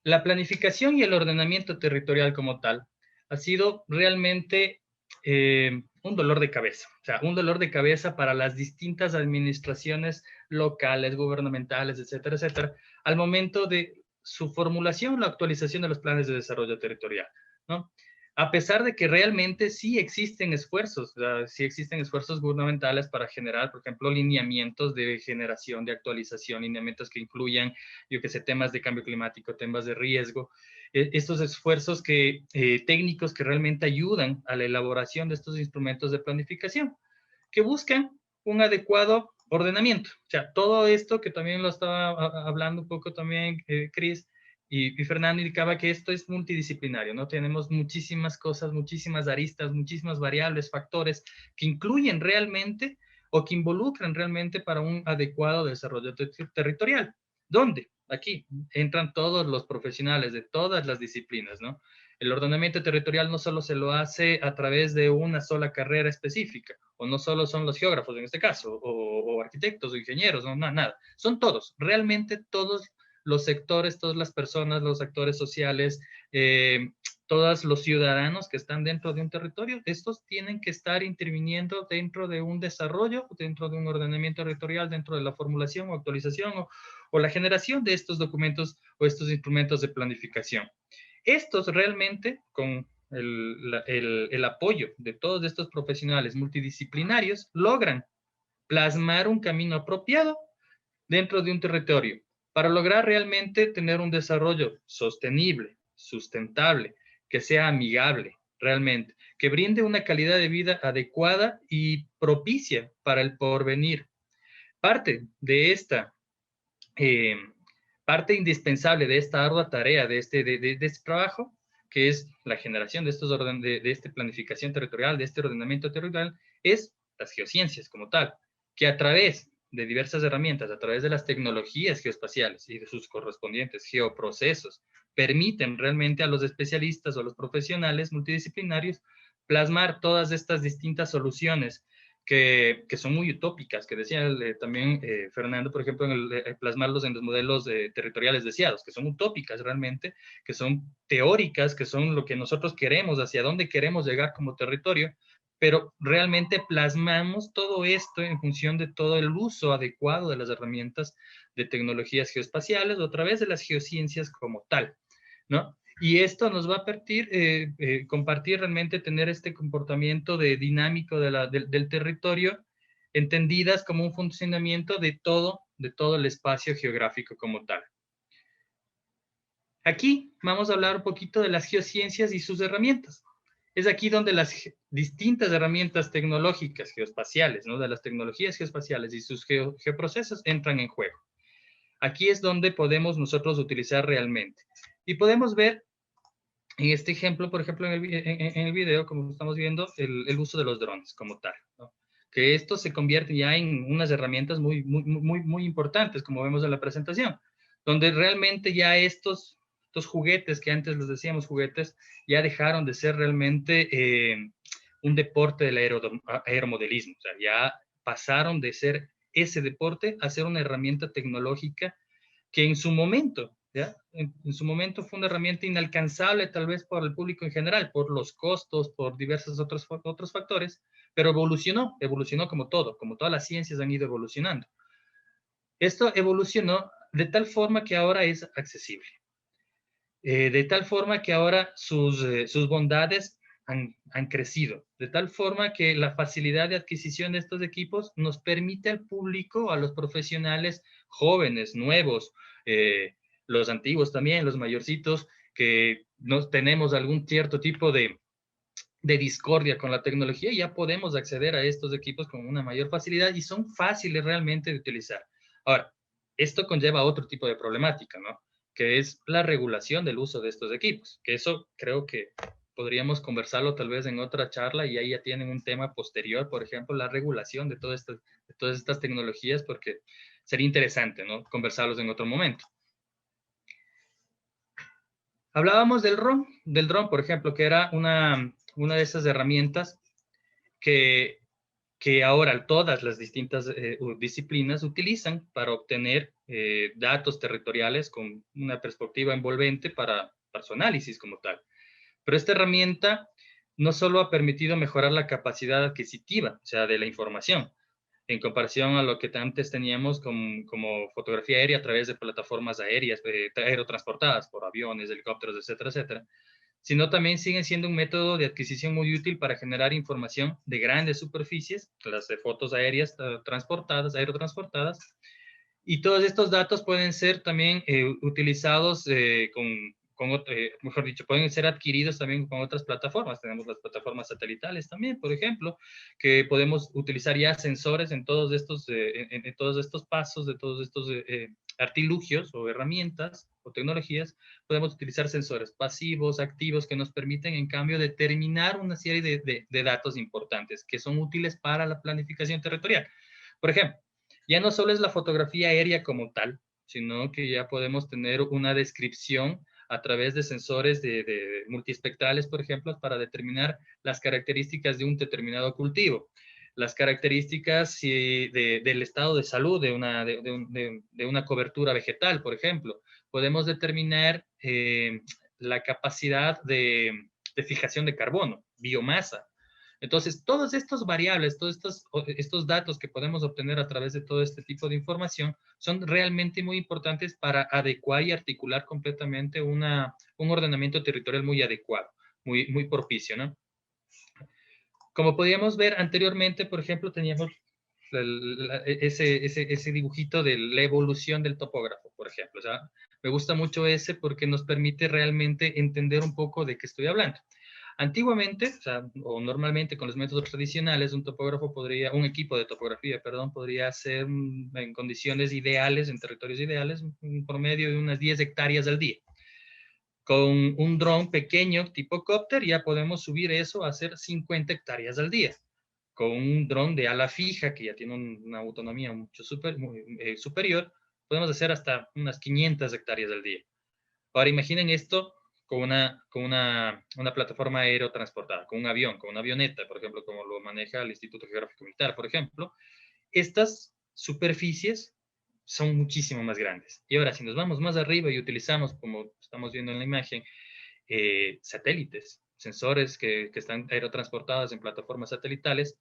La planificación y el ordenamiento territorial como tal ha sido realmente un dolor de cabeza, o sea, un dolor de cabeza para las distintas administraciones locales, gubernamentales, etcétera, etcétera, al momento de su formulación, la actualización de los planes de desarrollo territorial, ¿no? A pesar de que realmente sí existen esfuerzos, sí existen esfuerzos gubernamentales para generar, por ejemplo, lineamientos de generación, de actualización, lineamientos que incluyan, yo que sé, temas de cambio climático, temas de riesgo, estos esfuerzos técnicos que realmente ayudan a la elaboración de estos instrumentos de planificación, que buscan un adecuado ordenamiento. O sea, todo esto que también lo estaba hablando un poco también Cris y Fernando indicaba que esto es multidisciplinario, ¿no? Tenemos muchísimas cosas, muchísimas aristas, muchísimas variables, factores que incluyen realmente o que involucran realmente para un adecuado desarrollo territorial. ¿Dónde? Aquí entran todos los profesionales de todas las disciplinas, ¿no? El ordenamiento territorial no solo se lo hace a través de una sola carrera específica, o no solo son los geógrafos en este caso, o arquitectos o ingenieros, no, nada. Son todos, realmente todos los sectores, todas las personas, los actores sociales, todos los ciudadanos que están dentro de un territorio, estos tienen que estar interviniendo dentro de un desarrollo, dentro de un ordenamiento territorial, dentro de la formulación o actualización o la generación de estos documentos o estos instrumentos de planificación. Estos realmente, con el apoyo de todos estos profesionales multidisciplinarios, logran plasmar un camino apropiado dentro de un territorio para lograr realmente tener un desarrollo sostenible, sustentable, que sea amigable realmente, que brinde una calidad de vida adecuada y propicia para el porvenir. Parte de esta parte indispensable de esta ardua tarea, de este trabajo, que es la generación de esta planificación territorial, de este ordenamiento territorial, es las geociencias como tal, que a través de diversas herramientas, a través de las tecnologías geoespaciales y de sus correspondientes geoprocesos, permiten realmente a los especialistas o a los profesionales multidisciplinarios plasmar todas estas distintas soluciones que son muy utópicas, que decía también Fernando, por ejemplo, en plasmarlos en los modelos territoriales deseados, que son utópicas realmente, que son teóricas, que son lo que nosotros queremos, hacia dónde queremos llegar como territorio, pero realmente plasmamos todo esto en función de todo el uso adecuado de las herramientas de tecnologías geoespaciales o a través de las geociencias como tal, ¿no? Y esto nos va a permitir compartir realmente, tener este comportamiento dinámico del territorio, entendidas como un funcionamiento de todo el espacio geográfico como tal. Aquí vamos a hablar un poquito de las geociencias y sus herramientas. Es aquí donde las distintas herramientas tecnológicas geoespaciales, ¿no? De las tecnologías geoespaciales y sus geoprocesos entran en juego. Aquí es donde podemos nosotros utilizar realmente. Y podemos ver en este ejemplo, por ejemplo, en el video, como estamos viendo, el uso de los drones como tal, ¿no? Que esto se convierte ya en unas herramientas muy importantes, como vemos en la presentación, donde realmente ya estos estos juguetes que antes les decíamos juguetes, ya dejaron de ser realmente un deporte del aeromodelismo. O sea, ya pasaron de ser ese deporte a ser una herramienta tecnológica que en su momento, ¿ya? En su momento fue una herramienta inalcanzable tal vez por el público en general, por los costos, por diversos otros factores, pero evolucionó como todo, como todas las ciencias han ido evolucionando. Esto evolucionó de tal forma que ahora es accesible, de tal forma que ahora sus bondades han crecido, de tal forma que la facilidad de adquisición de estos equipos nos permite al público, a los profesionales jóvenes, nuevos, los antiguos también, los mayorcitos, que no tenemos algún cierto tipo de discordia con la tecnología, ya podemos acceder a estos equipos con una mayor facilidad y son fáciles realmente de utilizar. Ahora, esto conlleva otro tipo de problemática, ¿no? Que es la regulación del uso de estos equipos, que eso creo que podríamos conversarlo tal vez en otra charla y ahí ya tienen un tema posterior, por ejemplo, la regulación de todas estas tecnologías, porque sería interesante, ¿no? Conversarlos en otro momento. Hablábamos del dron, por ejemplo, que era una de esas herramientas que ahora todas las distintas disciplinas utilizan para obtener datos territoriales con una perspectiva envolvente para su análisis como tal. Pero esta herramienta no solo ha permitido mejorar la capacidad adquisitiva, o sea, de la información, en comparación a lo que antes teníamos como fotografía aérea a través de plataformas aéreas, aerotransportadas por aviones, helicópteros, etcétera, etcétera, sino también siguen siendo un método de adquisición muy útil para generar información de grandes superficies, las de fotos aéreas aerotransportadas, y todos estos datos pueden ser también utilizados mejor dicho, pueden ser adquiridos también con otras plataformas. Tenemos las plataformas satelitales también, por ejemplo, que podemos utilizar ya sensores en todos estos, en todos estos pasos, de todos estos artilugios o herramientas o tecnologías. Podemos utilizar sensores pasivos, activos, que nos permiten, en cambio, determinar una serie de datos importantes que son útiles para la planificación territorial. Por ejemplo, ya no solo es la fotografía aérea como tal, sino que ya podemos tener una descripción a través de sensores de multiespectrales, por ejemplo, para determinar las características de un determinado cultivo, las características del estado de salud de una cobertura vegetal, por ejemplo. Podemos determinar la capacidad de fijación de carbono, biomasa. Entonces, todas estas variables, todos estos datos que podemos obtener a través de todo este tipo de información son realmente muy importantes para adecuar y articular completamente un ordenamiento territorial muy adecuado, muy propicio, ¿no? Como podíamos ver anteriormente, por ejemplo, teníamos ese dibujito de la evolución del topógrafo, por ejemplo. O sea, me gusta mucho ese porque nos permite realmente entender un poco de qué estoy hablando. Antiguamente, o normalmente con los métodos tradicionales, un equipo de topografía, podría hacer en condiciones ideales, en territorios ideales, un promedio de unas 10 hectáreas al día. Con un dron pequeño tipo cópter ya podemos subir eso a hacer 50 hectáreas al día. Con un dron de ala fija, que ya tiene una autonomía mucho superior, podemos hacer hasta unas 500 hectáreas al día. Ahora imaginen esto con una plataforma aerotransportada, con un avión, con una avioneta, por ejemplo, como lo maneja el Instituto Geográfico Militar, por ejemplo. Estas superficies son muchísimo más grandes. Y ahora, si nos vamos más arriba y utilizamos, como estamos viendo en la imagen, satélites, sensores que están aerotransportados en plataformas satelitales,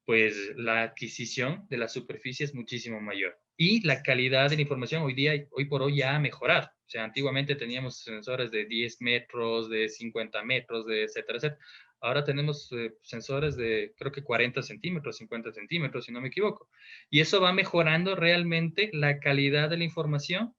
pues la adquisición de la superficie es muchísimo mayor. Y la calidad de la información hoy por hoy ya ha mejorado. O sea, antiguamente teníamos sensores de 10 metros, de 50 metros, de etcétera, etcétera. Ahora tenemos sensores de, creo que 40 centímetros, 50 centímetros, si no me equivoco. Y eso va mejorando realmente la calidad de la información,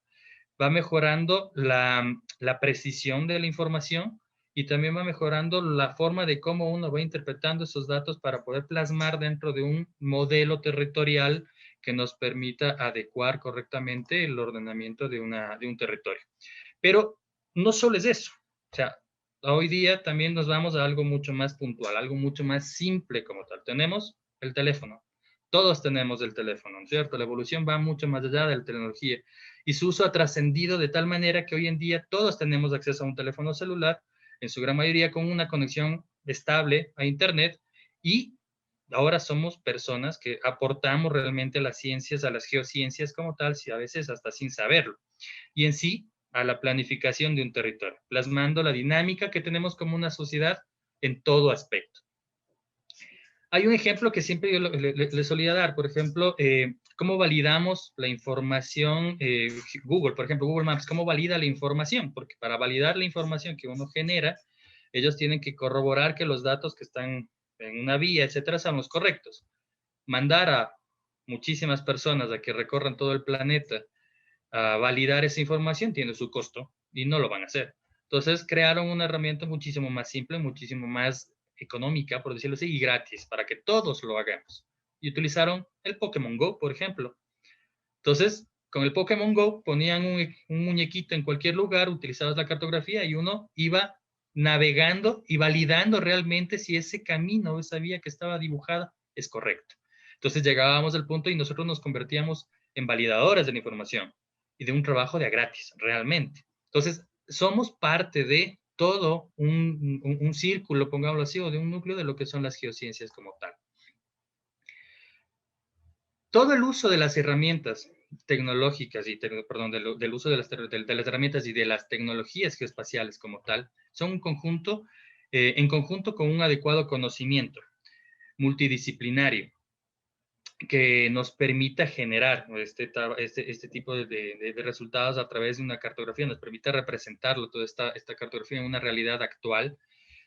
va mejorando la precisión de la información, y también va mejorando la forma de cómo uno va interpretando esos datos para poder plasmar dentro de un modelo territorial que nos permita adecuar correctamente el ordenamiento de un territorio. Pero no solo es eso. O sea, hoy día también nos vamos a algo mucho más puntual, algo mucho más simple como tal. Tenemos el teléfono. Todos tenemos el teléfono, ¿no es cierto? La evolución va mucho más allá de la tecnología y su uso ha trascendido de tal manera que hoy en día todos tenemos acceso a un teléfono celular, en su gran mayoría con una conexión estable a Internet, y ahora somos personas que aportamos realmente a las ciencias, a las geociencias como tal, si a veces hasta sin saberlo, y en sí a la planificación de un territorio, plasmando la dinámica que tenemos como una sociedad en todo aspecto. Hay un ejemplo que siempre yo le solía dar, por ejemplo, cómo validamos la información, Google, por ejemplo, Google Maps, cómo valida la información, porque para validar la información que uno genera, ellos tienen que corroborar que los datos que están en una vía, etcétera, son los correctos. Mandar a muchísimas personas a que recorran todo el planeta a validar esa información tiene su costo y no lo van a hacer. Entonces crearon una herramienta muchísimo más simple, muchísimo más económica, por decirlo así, y gratis, para que todos lo hagamos. Y utilizaron el Pokémon Go, por ejemplo. Entonces, con el Pokémon Go ponían un muñequito en cualquier lugar, utilizabas la cartografía y uno iba navegando y validando realmente si ese camino o esa vía que estaba dibujada es correcta. Entonces llegábamos al punto y nosotros nos convertíamos en validadores de la información y de un trabajo de a gratis, realmente. Entonces, somos parte de todo un círculo, pongámoslo así, o de un núcleo de lo que son las geociencias como tal. Todo el uso de las herramientas tecnológicas y, perdón, del uso de las herramientas y de las tecnologías geoespaciales como tal, son un conjunto, en conjunto con un adecuado conocimiento multidisciplinario que nos permita generar este tipo de resultados a través de una cartografía, nos permite representarlo, toda esta cartografía en una realidad actual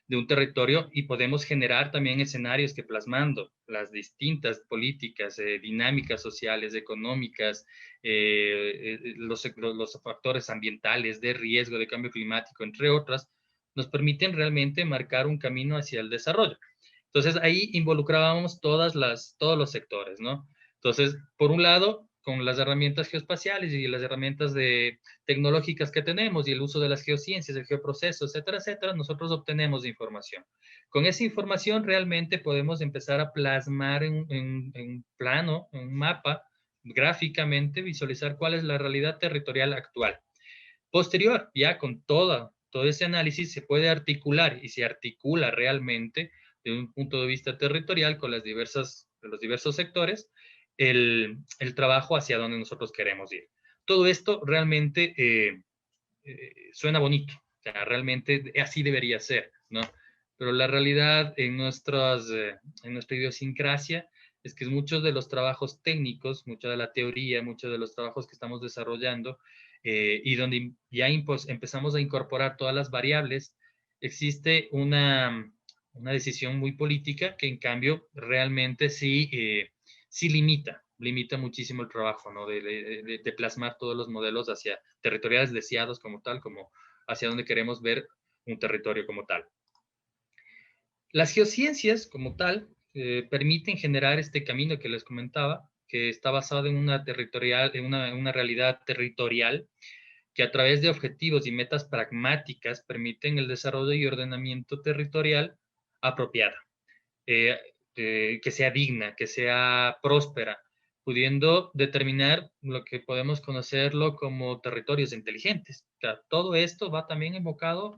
de un territorio, y podemos generar también escenarios que, plasmando las distintas políticas, dinámicas sociales, económicas, los factores ambientales, de riesgo, de cambio climático, entre otras, nos permiten realmente marcar un camino hacia el desarrollo. Entonces ahí involucrábamos todos los sectores, ¿no? Entonces, por un lado, con las herramientas geoespaciales y las herramientas tecnológicas que tenemos y el uso de las geociencias, el geoproceso, etcétera, nosotros obtenemos información. Con esa información realmente podemos empezar a plasmar en un plano, en un mapa, gráficamente visualizar cuál es la realidad territorial actual. Posterior, ya con todo ese análisis, se puede articular y se articula realmente de un punto de vista territorial con los diversos sectores el trabajo hacia donde nosotros queremos ir. Todo esto realmente suena bonito, o sea, realmente así debería ser, ¿no? Pero la realidad en nuestra idiosincrasia es que muchos de los trabajos técnicos, mucha de la teoría, muchos de los trabajos que estamos desarrollando, y donde ya empezamos a incorporar todas las variables, existe una decisión muy política que en cambio realmente sí limita muchísimo el trabajo, ¿no? De plasmar todos los modelos hacia territoriales deseados como tal, como hacia donde queremos ver un territorio como tal. Las geociencias como tal permiten generar este camino que les comentaba, que está basado en una realidad territorial, que a través de objetivos y metas pragmáticas permiten el desarrollo y ordenamiento territorial apropiado, que sea digna, que sea próspera, pudiendo determinar lo que podemos conocerlo como territorios inteligentes. O sea, todo esto va también enfocado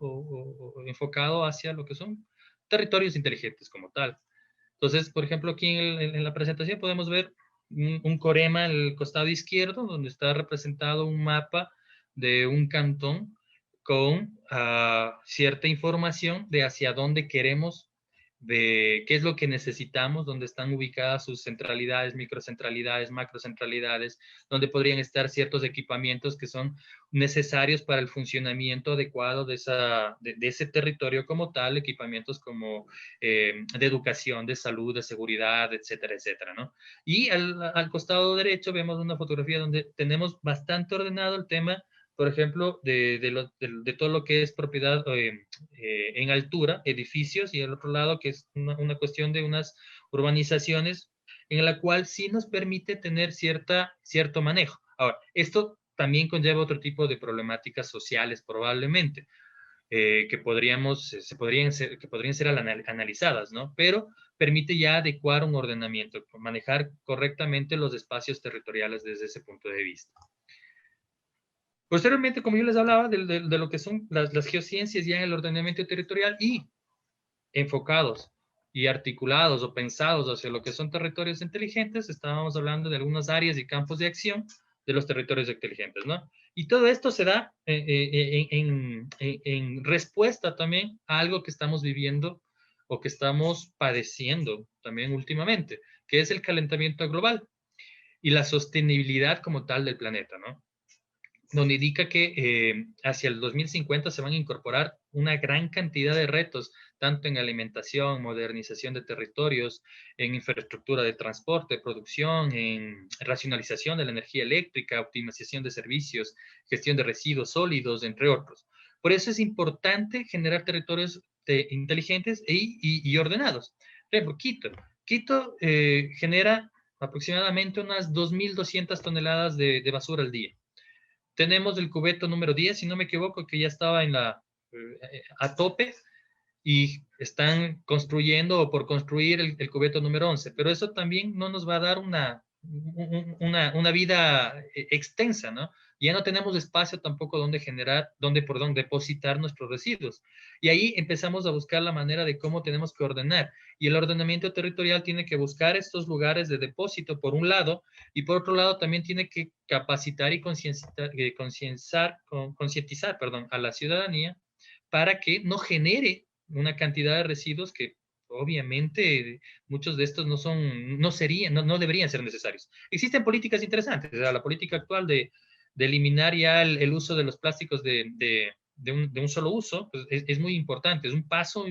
hacia lo que son territorios inteligentes como tal. Entonces, por ejemplo, aquí en la presentación podemos ver un corema en el costado izquierdo, donde está representado un mapa de un cantón con cierta información de hacia dónde queremos, de qué es lo que necesitamos, dónde están ubicadas sus centralidades, microcentralidades, macrocentralidades, donde podrían estar ciertos equipamientos que son necesarios para el funcionamiento adecuado de ese territorio como tal, equipamientos como de educación, de salud, de seguridad, etcétera, etcétera, ¿no? Y al costado derecho vemos una fotografía donde tenemos bastante ordenado el tema, por ejemplo, de todo lo que es propiedad en altura, edificios, y el otro lado que es una cuestión de unas urbanizaciones en la cual sí nos permite tener cierto manejo. Ahora, esto también conlleva otro tipo de problemáticas sociales probablemente. que podrían ser analizadas, ¿no? Pero permite ya adecuar un ordenamiento, manejar correctamente los espacios territoriales desde ese punto de vista. Posteriormente, como yo les hablaba de lo que son las geociencias ya en el ordenamiento territorial y enfocados y articulados o pensados hacia lo que son territorios inteligentes, estábamos hablando de algunas áreas y campos de acción de los territorios inteligentes, ¿no? Y todo esto se da en respuesta también a algo que estamos viviendo o que estamos padeciendo también últimamente, que es el calentamiento global y la sostenibilidad como tal del planeta, ¿no? Donde indica que hacia el 2050 se van a incorporar una gran cantidad de retos, tanto en alimentación, modernización de territorios, en infraestructura de transporte, producción, en racionalización de la energía eléctrica, optimización de servicios, gestión de residuos sólidos, entre otros. Por eso es importante generar territorios inteligentes y ordenados. Por ejemplo, Quito genera aproximadamente unas 2.200 toneladas de basura al día. Tenemos el cubeto número 10, si no me equivoco, que ya estaba a tope y están construyendo o por construir el cubeto número 11. Pero eso también no nos va a dar una vida extensa, ¿no? Ya no tenemos espacio tampoco donde depositar nuestros residuos. Y ahí empezamos a buscar la manera de cómo tenemos que ordenar. Y el ordenamiento territorial tiene que buscar estos lugares de depósito, por un lado, y por otro lado también tiene que capacitar y concientizar a la ciudadanía para que no genere una cantidad de residuos que obviamente muchos de estos no deberían ser necesarios. Existen políticas interesantes, o sea, la política actual de eliminar ya el uso de los plásticos de un solo uso, pues es muy importante, es un paso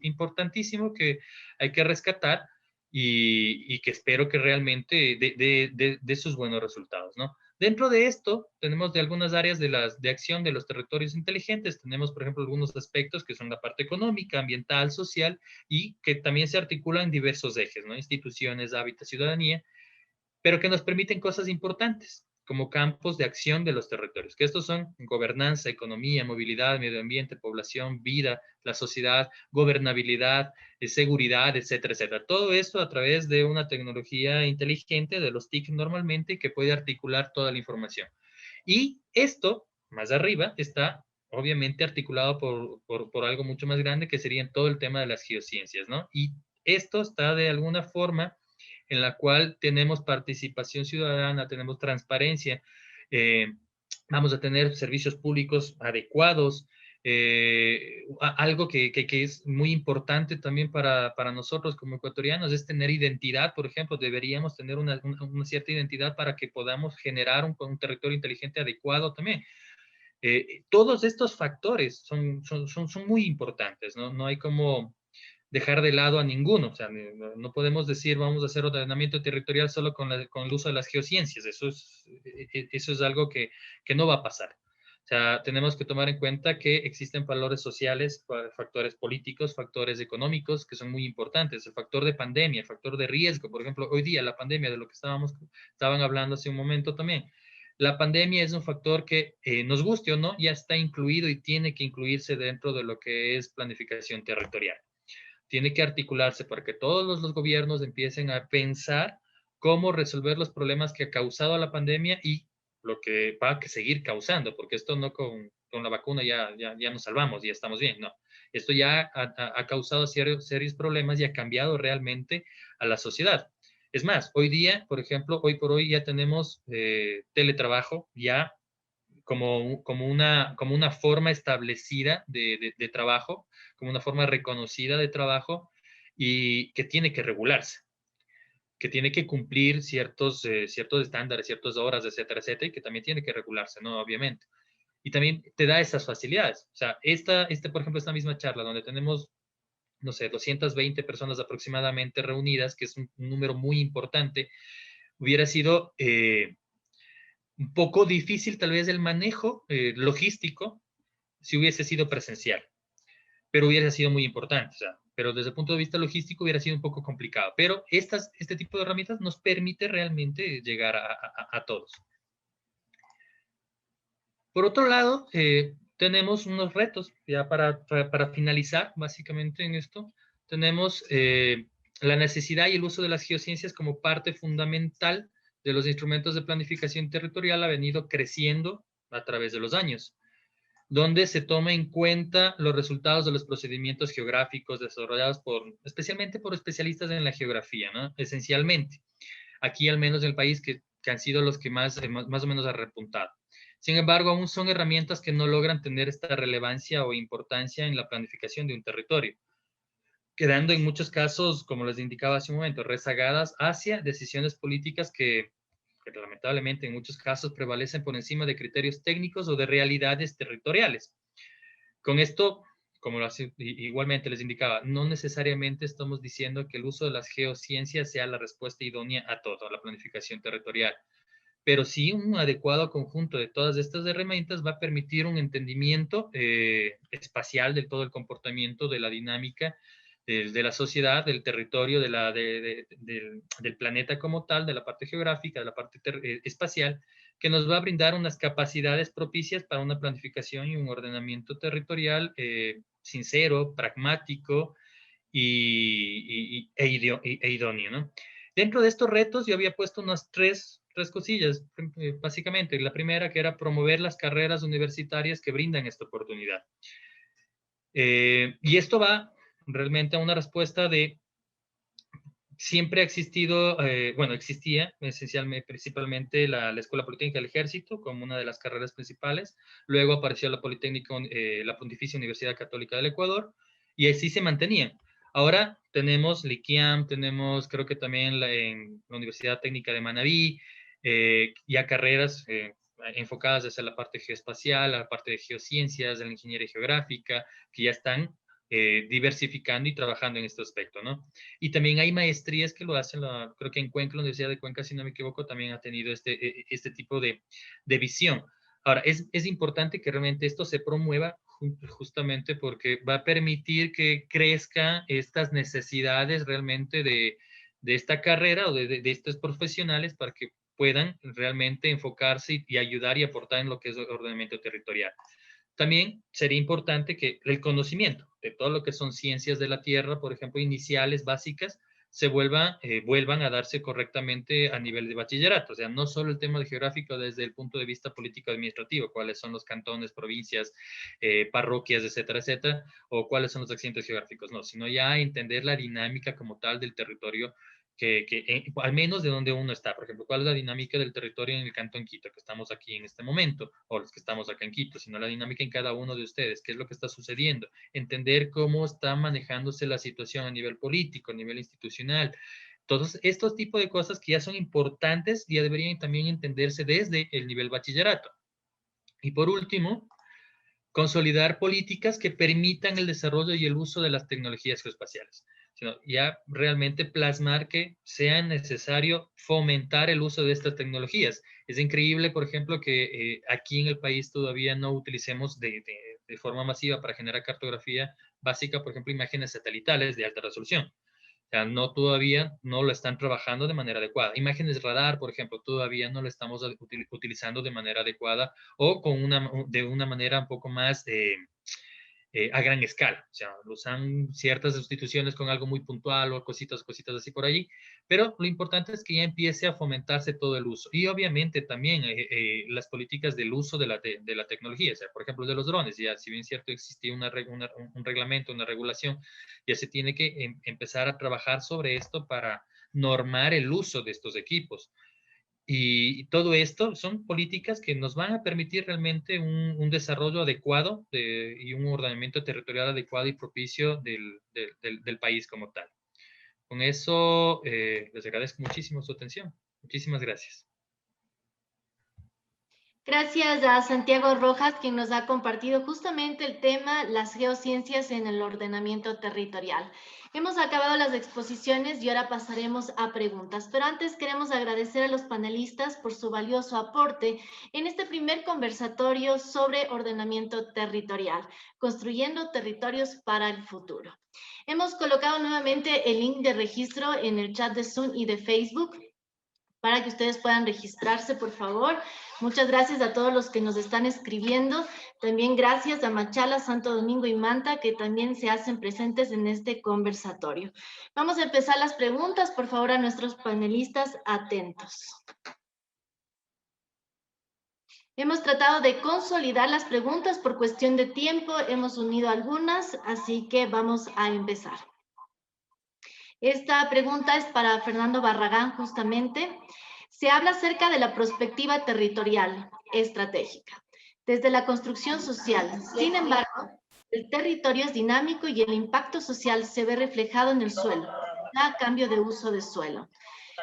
importantísimo que hay que rescatar y que espero que realmente dé sus buenos resultados, ¿no? Dentro de esto, tenemos de algunas áreas de acción de los territorios inteligentes. Tenemos, por ejemplo, algunos aspectos que son la parte económica, ambiental, social, y que también se articulan en diversos ejes, ¿no? Instituciones, hábitat, ciudadanía, pero que nos permiten cosas importantes, como campos de acción de los territorios, que estos son gobernanza, economía, movilidad, medio ambiente, población, vida, la sociedad, gobernabilidad, seguridad, etcétera, etcétera. Todo esto a través de una tecnología inteligente, de los TIC normalmente, que puede articular toda la información. Y esto, más arriba, está obviamente articulado por algo mucho más grande, que sería todo el tema de las geociencias, ¿no? Y esto está de alguna forma en la cual tenemos participación ciudadana, tenemos transparencia, vamos a tener servicios públicos adecuados, algo que es muy importante también para nosotros como ecuatorianos es tener identidad. Por ejemplo, deberíamos tener una cierta identidad para que podamos generar un territorio inteligente adecuado también. Todos estos factores son muy importantes, ¿no? No hay como dejar de lado a ninguno. O sea, no podemos decir vamos a hacer ordenamiento territorial solo con el uso de las geociencias. Eso es algo que no va a pasar. O sea, tenemos que tomar en cuenta que existen valores sociales, factores políticos, factores económicos que son muy importantes. El factor de pandemia, el factor de riesgo. Por ejemplo, hoy día la pandemia, de lo que estaban hablando hace un momento también. La pandemia es un factor que, nos guste o no, ya está incluido y tiene que incluirse dentro de lo que es planificación territorial. Tiene que articularse para que todos los gobiernos empiecen a pensar cómo resolver los problemas que ha causado la pandemia y lo que va a seguir causando, porque esto no con la vacuna ya nos salvamos, ya estamos bien, no. Esto ya ha causado serios problemas y ha cambiado realmente a la sociedad. Es más, hoy día, por ejemplo, hoy por hoy ya tenemos teletrabajo ya como una forma establecida de trabajo, como una forma reconocida de trabajo y que tiene que regularse, que tiene que cumplir ciertos estándares, ciertas horas, etcétera, etcétera, y que también tiene que regularse, ¿no? Obviamente. Y también te da esas facilidades. O sea, por ejemplo, esta misma charla donde tenemos, no sé, 220 personas aproximadamente reunidas, que es un número muy importante, hubiera sido un poco difícil tal vez el manejo logístico si hubiese sido presencial, pero hubiera sido muy importante. O sea, pero desde el punto de vista logístico hubiera sido un poco complicado. Pero este tipo de herramientas nos permite realmente llegar a todos. Por otro lado, tenemos unos retos, ya para finalizar básicamente en esto, tenemos la necesidad y el uso de las geociencias como parte fundamental de los instrumentos de planificación territorial ha venido creciendo a través de los años, donde se toma en cuenta los resultados de los procedimientos geográficos desarrollados especialmente por especialistas en la geografía, ¿no? Esencialmente. Aquí, al menos en el país, que han sido los que más o menos han repuntado. Sin embargo, aún son herramientas que no logran tener esta relevancia o importancia en la planificación de un territorio, quedando en muchos casos, como les indicaba hace un momento, rezagadas hacia decisiones políticas que lamentablemente en muchos casos prevalecen por encima de criterios técnicos o de realidades territoriales. Con esto, como igualmente les indicaba, no necesariamente estamos diciendo que el uso de las geociencias sea la respuesta idónea a todo, a la planificación territorial, pero sí un adecuado conjunto de todas estas herramientas va a permitir un entendimiento espacial de todo el comportamiento, de la dinámica de la sociedad, del territorio, del planeta como tal, de la parte geográfica, de la parte espacial, que nos va a brindar unas capacidades propicias para una planificación y un ordenamiento territorial sincero, pragmático e idóneo, ¿no? Dentro de estos retos yo había puesto unas tres cosillas, básicamente. La primera, que era promover las carreras universitarias que brindan esta oportunidad. Y esto va realmente a una respuesta de siempre ha existido, bueno, existía esencialmente, principalmente la Escuela Politécnica del Ejército como una de las carreras principales. Luego apareció la Politécnica, la Pontificia Universidad Católica del Ecuador, y así se mantenía. Ahora tenemos LICIAM, tenemos creo que también en la Universidad Técnica de Manabí, ya carreras enfocadas hacia la parte geoespacial, la parte de geociencias, de la ingeniería geográfica, que ya están diversificando y trabajando en este aspecto, ¿no? Y también hay maestrías que lo hacen, creo que en Cuenca, la Universidad de Cuenca, si no me equivoco, también ha tenido este tipo de visión. Ahora, es importante que realmente esto se promueva justamente porque va a permitir que crezcan estas necesidades realmente de esta carrera o de estos profesionales para que puedan realmente enfocarse y ayudar y aportar en lo que es el ordenamiento territorial. También sería importante que el conocimiento de todo lo que son ciencias de la Tierra, por ejemplo, iniciales, básicas, se vuelvan a darse correctamente a nivel de bachillerato. O sea, no solo el tema geográfico desde el punto de vista político-administrativo, cuáles son los cantones, provincias, parroquias, etcétera, etcétera, o cuáles son los accidentes geográficos, no, sino ya entender la dinámica como tal del territorio al menos de donde uno está. Por ejemplo, cuál es la dinámica del territorio en el Cantón Quito, que estamos aquí en este momento, o los que estamos acá en Quito, sino la dinámica en cada uno de ustedes, qué es lo que está sucediendo, entender cómo está manejándose la situación a nivel político, a nivel institucional. Todos estos tipos de cosas que ya son importantes ya deberían también entenderse desde el nivel bachillerato. Y por último, consolidar políticas que permitan el desarrollo y el uso de las tecnologías geoespaciales, sino ya realmente plasmar que sea necesario fomentar el uso de estas tecnologías. Es increíble, por ejemplo, que aquí en el país todavía no utilicemos de forma masiva para generar cartografía básica, por ejemplo, imágenes satelitales de alta resolución. O sea, todavía no lo están trabajando de manera adecuada. Imágenes radar, por ejemplo, todavía no lo estamos utilizando de manera adecuada o de una manera un poco más a gran escala. O sea, usan ciertas sustituciones con algo muy puntual o cositas así por allí, pero lo importante es que ya empiece a fomentarse todo el uso. Y obviamente también las políticas del uso de la tecnología, o sea, por ejemplo, de los drones, ya si bien cierto existía un reglamento, una regulación, ya se tiene que empezar a trabajar sobre esto para normar el uso de estos equipos. Y todo esto son políticas que nos van a permitir realmente un desarrollo adecuado y un ordenamiento territorial adecuado y propicio del país como tal. Con eso, les agradezco muchísimo su atención. Muchísimas gracias. Gracias a Santiago Rojas, quien nos ha compartido justamente el tema las geociencias en el ordenamiento territorial. Hemos acabado las exposiciones y ahora pasaremos a preguntas, pero antes queremos agradecer a los panelistas por su valioso aporte en este primer conversatorio sobre ordenamiento territorial, construyendo territorios para el futuro. Hemos colocado nuevamente el link de registro en el chat de Zoom y de Facebook. para que ustedes puedan registrarse, por favor. Muchas gracias a todos los que nos están escribiendo. También gracias a Machala, Santo Domingo y Manta, que también se hacen presentes en este conversatorio. Vamos a empezar las preguntas. Por favor, a nuestros panelistas, atentos. Hemos tratado de consolidar las preguntas por cuestión de tiempo. Hemos unido algunas, así que vamos a empezar. Esta pregunta es para Fernando Barragán, justamente. Se habla acerca de la perspectiva territorial estratégica, desde la construcción social. Sin embargo, el territorio es dinámico y el impacto social se ve reflejado en el suelo, a cambio de uso de suelo.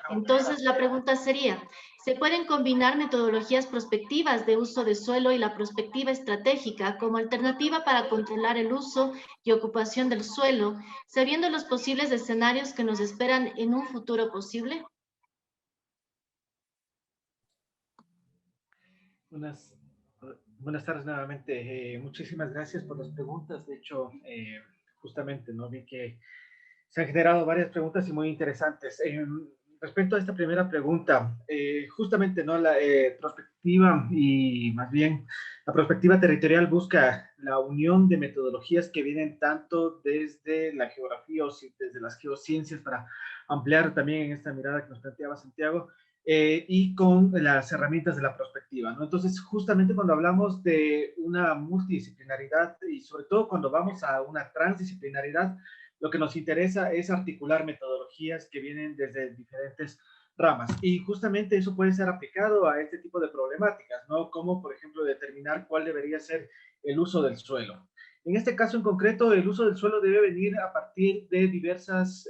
Entonces, la pregunta sería, ¿se pueden combinar metodologías prospectivas de uso de suelo y la perspectiva estratégica como alternativa para controlar el uso y ocupación del suelo, sabiendo los posibles escenarios que nos esperan en un futuro posible? Buenas tardes nuevamente. Muchísimas gracias por las preguntas. De hecho, justamente, ¿no? Vi que se han generado varias preguntas y muy interesantes. Respecto a esta primera pregunta, justamente, ¿no? La perspectiva y más bien la perspectiva territorial busca la unión de metodologías que vienen tanto desde la geografía o desde las geociencias para ampliar también en esta mirada que nos planteaba Santiago, y con las herramientas de la perspectiva, ¿no? Entonces, justamente cuando hablamos de una multidisciplinaridad y sobre todo cuando vamos a una transdisciplinaridad, lo que nos interesa es articular metodologías que vienen desde diferentes ramas. Y justamente eso puede ser aplicado a este tipo de problemáticas, ¿no? Como, por ejemplo, determinar cuál debería ser el uso del suelo. En este caso en concreto, el uso del suelo debe venir a partir de diversas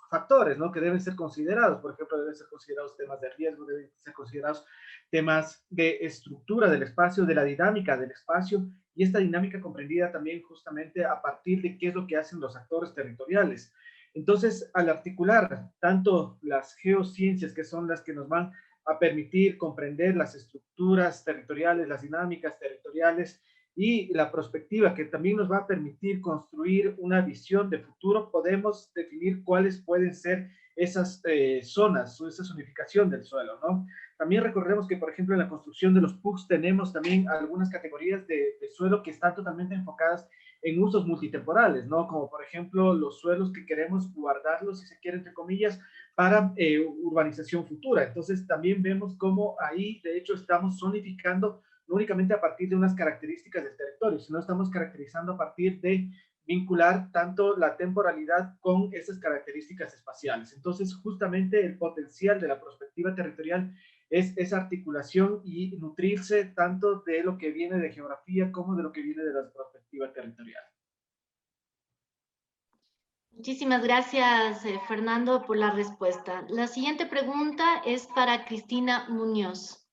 factores, ¿no? Que deben ser considerados. Por ejemplo, deben ser considerados temas de riesgo, deben ser considerados temas de estructura del espacio, de la dinámica del espacio, y esta dinámica comprendida también justamente a partir de qué es lo que hacen los actores territoriales. Entonces, al articular tanto las geociencias, que son las que nos van a permitir comprender las estructuras territoriales, las dinámicas territoriales, y la perspectiva, que también nos va a permitir construir una visión de futuro, podemos definir cuáles pueden ser esas zonas o esa zonificación del suelo, ¿no? También recordemos que, por ejemplo, en la construcción de los PUCs tenemos también algunas categorías de suelo que están totalmente enfocadas en usos multitemporales, ¿no? Como, por ejemplo, los suelos que queremos guardarlos, si se quiere, entre comillas, para urbanización futura. Entonces, también vemos cómo ahí, de hecho, estamos zonificando no únicamente a partir de unas características del territorio, sino estamos caracterizando a partir de vincular tanto la temporalidad con esas características espaciales. Entonces, justamente el potencial de la perspectiva territorial es esa articulación y nutrirse tanto de lo que viene de geografía como de lo que viene de la perspectiva territorial. Muchísimas gracias, Fernando, por la respuesta. La siguiente pregunta es para Cristina Muñoz.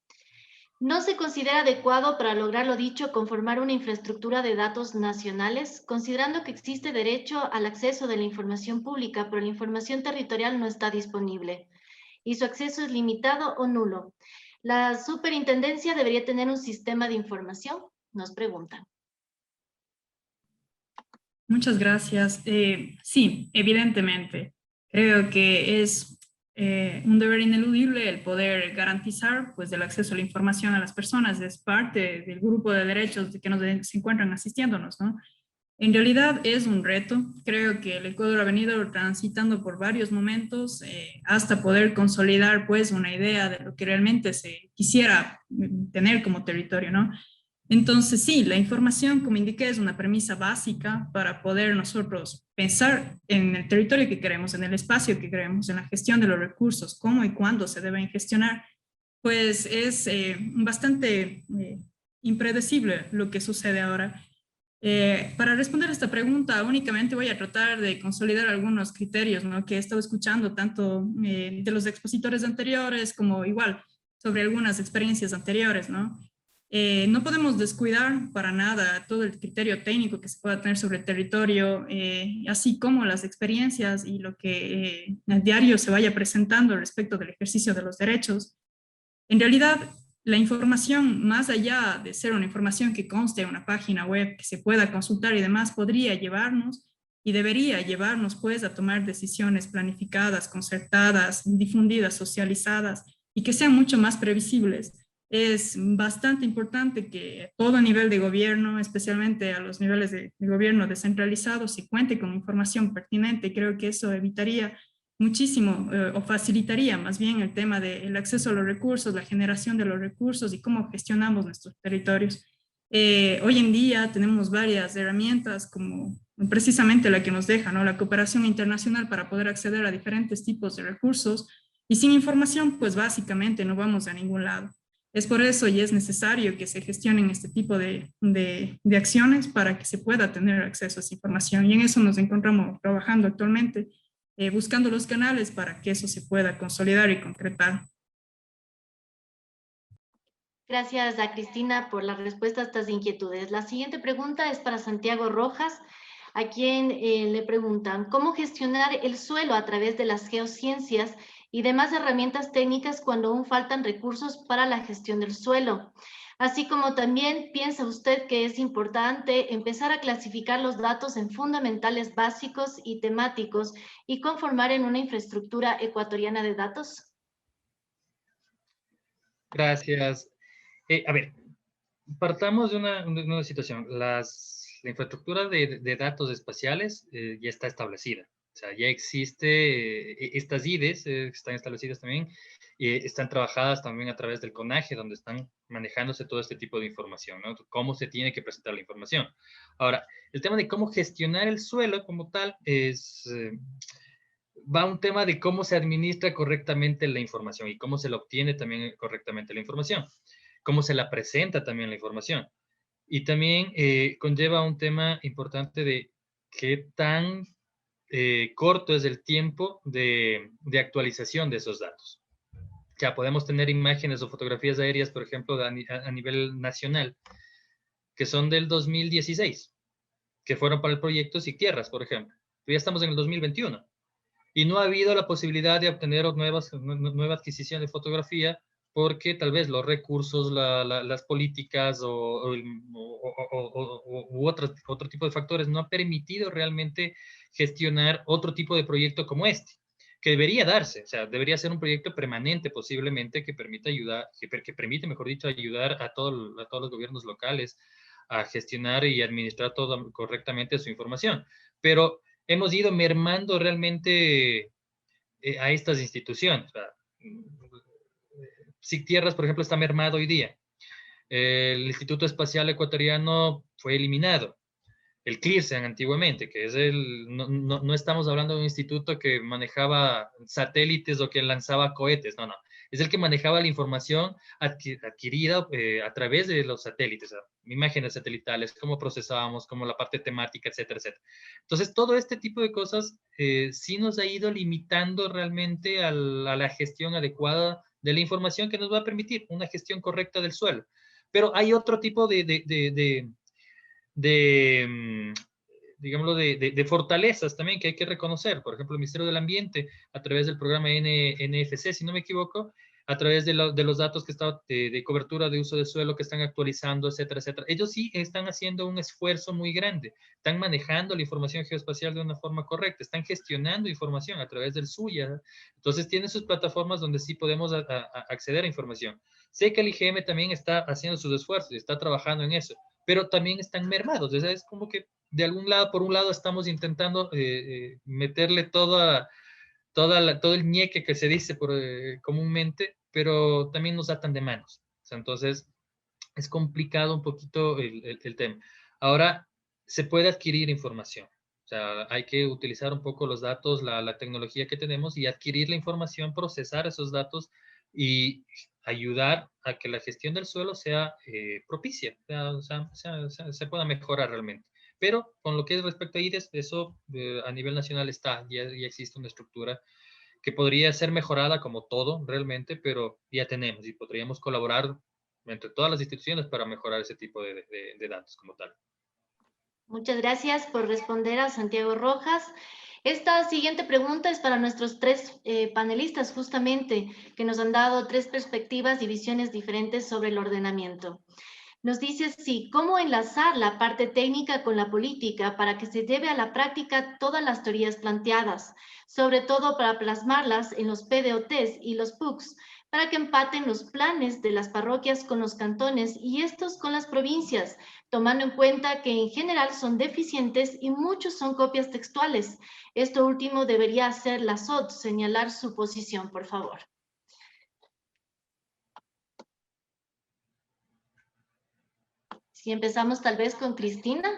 ¿No se considera adecuado para lograr lo dicho conformar una infraestructura de datos nacionales, considerando que existe derecho al acceso de la información pública, pero la información territorial no está disponible y su acceso es limitado o nulo? ¿La superintendencia debería tener un sistema de información? Nos preguntan. Muchas gracias. Sí, evidentemente. Creo que es un deber ineludible el poder garantizar pues, el acceso a la información a las personas. Es parte del grupo de derechos de que se encuentran asistiéndonos, ¿no? En realidad es un reto. Creo que el Ecuador ha venido transitando por varios momentos hasta poder consolidar pues, una idea de lo que realmente se quisiera tener como territorio, ¿no? Entonces, sí, la información, como indiqué, es una premisa básica para poder nosotros pensar en el territorio que queremos, en el espacio que queremos, en la gestión de los recursos, cómo y cuándo se deben gestionar. Pues es bastante impredecible lo que sucede ahora. Para responder a esta pregunta, únicamente voy a tratar de consolidar algunos criterios, ¿no? Que he estado escuchando tanto de los expositores anteriores como igual sobre algunas experiencias anteriores, ¿no? No podemos descuidar para nada todo el criterio técnico que se pueda tener sobre el territorio, así como las experiencias y lo que a diario se vaya presentando respecto del ejercicio de los derechos. En realidad, la información, más allá de ser una información que conste en una página web que se pueda consultar y demás, podría llevarnos y debería llevarnos pues a tomar decisiones planificadas, concertadas, difundidas, socializadas y que sean mucho más previsibles. Es bastante importante que todo nivel de gobierno, especialmente a los niveles de gobierno descentralizados, se cuente con información pertinente. Creo que eso evitaría muchísimo o facilitaría más bien el tema del acceso a los recursos, la generación de los recursos y cómo gestionamos nuestros territorios. Hoy en día tenemos varias herramientas como precisamente la que nos deja, ¿no? La cooperación internacional para poder acceder a diferentes tipos de recursos y sin información, pues básicamente no vamos a ningún lado. Es por eso y es necesario que se gestionen este tipo de acciones para que se pueda tener acceso a esa información y en eso nos encontramos trabajando actualmente, buscando los canales para que eso se pueda consolidar y concretar. Gracias a Cristina por la respuesta a estas inquietudes. La siguiente pregunta es para Santiago Rojas, a quien le preguntan, ¿cómo gestionar el suelo a través de las geociencias y demás herramientas técnicas cuando aún faltan recursos para la gestión del suelo? Así como también piensa usted que es importante empezar a clasificar los datos en fundamentales básicos y temáticos y conformar en una infraestructura ecuatoriana de datos. Gracias. A ver, partamos de una situación. La infraestructura de datos espaciales ya está establecida. O sea, ya existe, estas IDES están establecidas también, están trabajadas también a través del CONAGE, donde están manejándose todo este tipo de información, ¿no? Cómo se tiene que presentar la información. Ahora, el tema de cómo gestionar el suelo como tal va a un tema de cómo se administra correctamente la información y cómo se la obtiene también correctamente la información, cómo se la presenta también la información. Y también conlleva un tema importante de qué tan corto es el tiempo de actualización de esos datos. Ya podemos tener imágenes o fotografías aéreas, por ejemplo, a nivel nacional, que son del 2016, que fueron para el proyecto SICTierras, por ejemplo. Ya estamos en el 2021 y no ha habido la posibilidad de obtener nueva adquisición de fotografía porque tal vez los recursos, las políticas u otro tipo de factores no ha permitido realmente gestionar otro tipo de proyecto como este, que debería darse, o sea, debería ser un proyecto permanente posiblemente que permita ayudar, que permite, mejor dicho, ayudar a todos los gobiernos locales a gestionar y administrar todo correctamente su información. Pero hemos ido mermando realmente a estas instituciones. O sea, SICTierras, por ejemplo, está mermado hoy día. El Instituto Espacial Ecuatoriano fue eliminado. El CLIRSEN antiguamente, que es no estamos hablando de un instituto que manejaba satélites o que lanzaba cohetes, no. Es el que manejaba la información adquirida a través de los satélites, o sea, imágenes satelitales, cómo procesábamos, cómo la parte temática, etcétera, etcétera. Entonces, todo este tipo de cosas sí nos ha ido limitando realmente a la gestión adecuada de la información que nos va a permitir una gestión correcta del suelo. Pero hay otro tipo digámoslo, de fortalezas también que hay que reconocer. Por ejemplo, el Ministerio del Ambiente, a través del programa NFC, si no me equivoco, a través de los datos que está de cobertura de uso de suelo que están actualizando, etcétera, etcétera. Ellos sí están haciendo un esfuerzo muy grande. Están manejando la información geoespacial de una forma correcta. Están gestionando información a través del SUYA. Entonces, tienen sus plataformas donde sí podemos acceder a información. Sé que el IGM también está haciendo sus esfuerzos y está trabajando en eso, pero también están mermados. O sea, es como que de algún lado, por un lado, estamos intentando meterle todo el ñeque que se dice comúnmente, pero también nos atan de manos. O sea, entonces, es complicado un poquito el tema. Ahora, se puede adquirir información. O sea, hay que utilizar un poco los datos, la tecnología que tenemos y adquirir la información, procesar esos datos y ayudar a que la gestión del suelo sea propicia, se pueda mejorar realmente. Pero con lo que es respecto a IDES, eso a nivel nacional ya existe una estructura que podría ser mejorada como todo realmente, pero ya tenemos y podríamos colaborar entre todas las instituciones para mejorar ese tipo de datos como tal. Muchas gracias por responder a Santiago Rojas. Esta siguiente pregunta es para nuestros tres panelistas, justamente, que nos han dado tres perspectivas y visiones diferentes sobre el ordenamiento. Nos dice así: ¿cómo enlazar la parte técnica con la política para que se lleve a la práctica todas las teorías planteadas, sobre todo para plasmarlas en los PDOTs y los PUCs, para que empaten los planes de las parroquias con los cantones y estos con las provincias, tomando en cuenta que en general son deficientes y muchos son copias textuales? Esto último debería hacer la SOT, señalar su posición, por favor. Si empezamos tal vez con Cristina.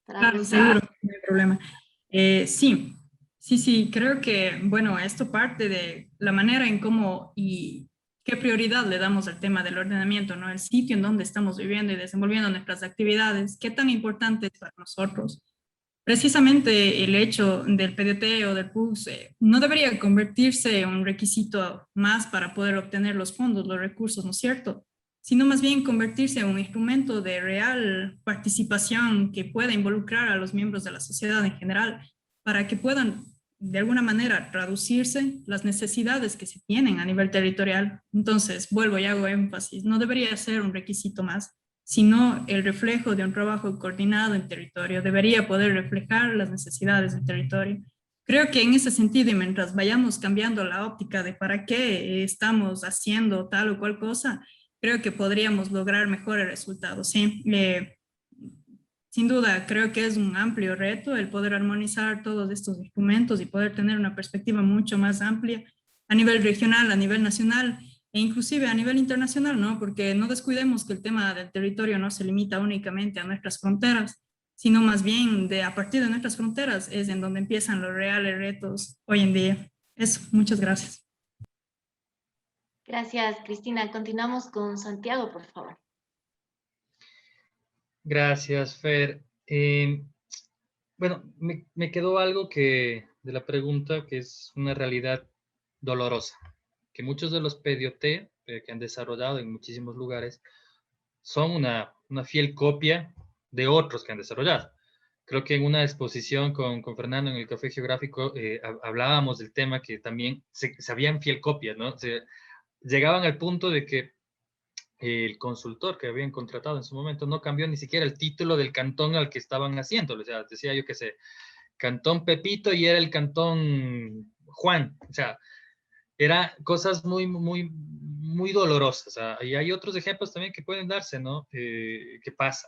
Claro, seguro, no hay problema. Sí, creo que, bueno, esto parte de la manera en cómo y qué prioridad le damos al tema del ordenamiento, ¿no? El sitio en donde estamos viviendo y desenvolviendo nuestras actividades, qué tan importante es para nosotros. Precisamente el hecho del PDT o del PUS no debería convertirse en un requisito más para poder obtener los fondos, los recursos, ¿no es cierto? Sino más bien convertirse en un instrumento de real participación que pueda involucrar a los miembros de la sociedad en general para que puedan de alguna manera traducirse las necesidades que se tienen a nivel territorial. Entonces, vuelvo y hago énfasis, no debería ser un requisito más, sino el reflejo de un trabajo coordinado en territorio. Debería poder reflejar las necesidades del territorio. Creo que en ese sentido, y mientras vayamos cambiando la óptica de para qué estamos haciendo tal o cual cosa, creo que podríamos lograr mejores resultados. Sí, sin duda, creo que es un amplio reto el poder armonizar todos estos instrumentos y poder tener una perspectiva mucho más amplia a nivel regional, a nivel nacional e inclusive a nivel internacional, ¿no? Porque no descuidemos que el tema del territorio no se limita únicamente a nuestras fronteras, sino más bien a partir de nuestras fronteras es en donde empiezan los reales retos hoy en día. Eso, muchas gracias. Gracias, Cristina. Continuamos con Santiago, por favor. Gracias, Fer. Bueno, me quedó algo de la pregunta que es una realidad dolorosa, que muchos de los PDOT que han desarrollado en muchísimos lugares son una fiel copia de otros que han desarrollado. Creo que en una exposición con Fernando en el Café Geográfico hablábamos del tema que también se habían fiel copias, ¿no? Llegaban al punto de que el consultor que habían contratado en su momento no cambió ni siquiera el título del cantón al que estaban haciendo. O sea, decía yo que sé, Cantón Pepito y era el Cantón Juan. O sea, era cosas muy dolorosas. O sea, y hay otros ejemplos también que pueden darse, ¿no? ¿Qué pasa?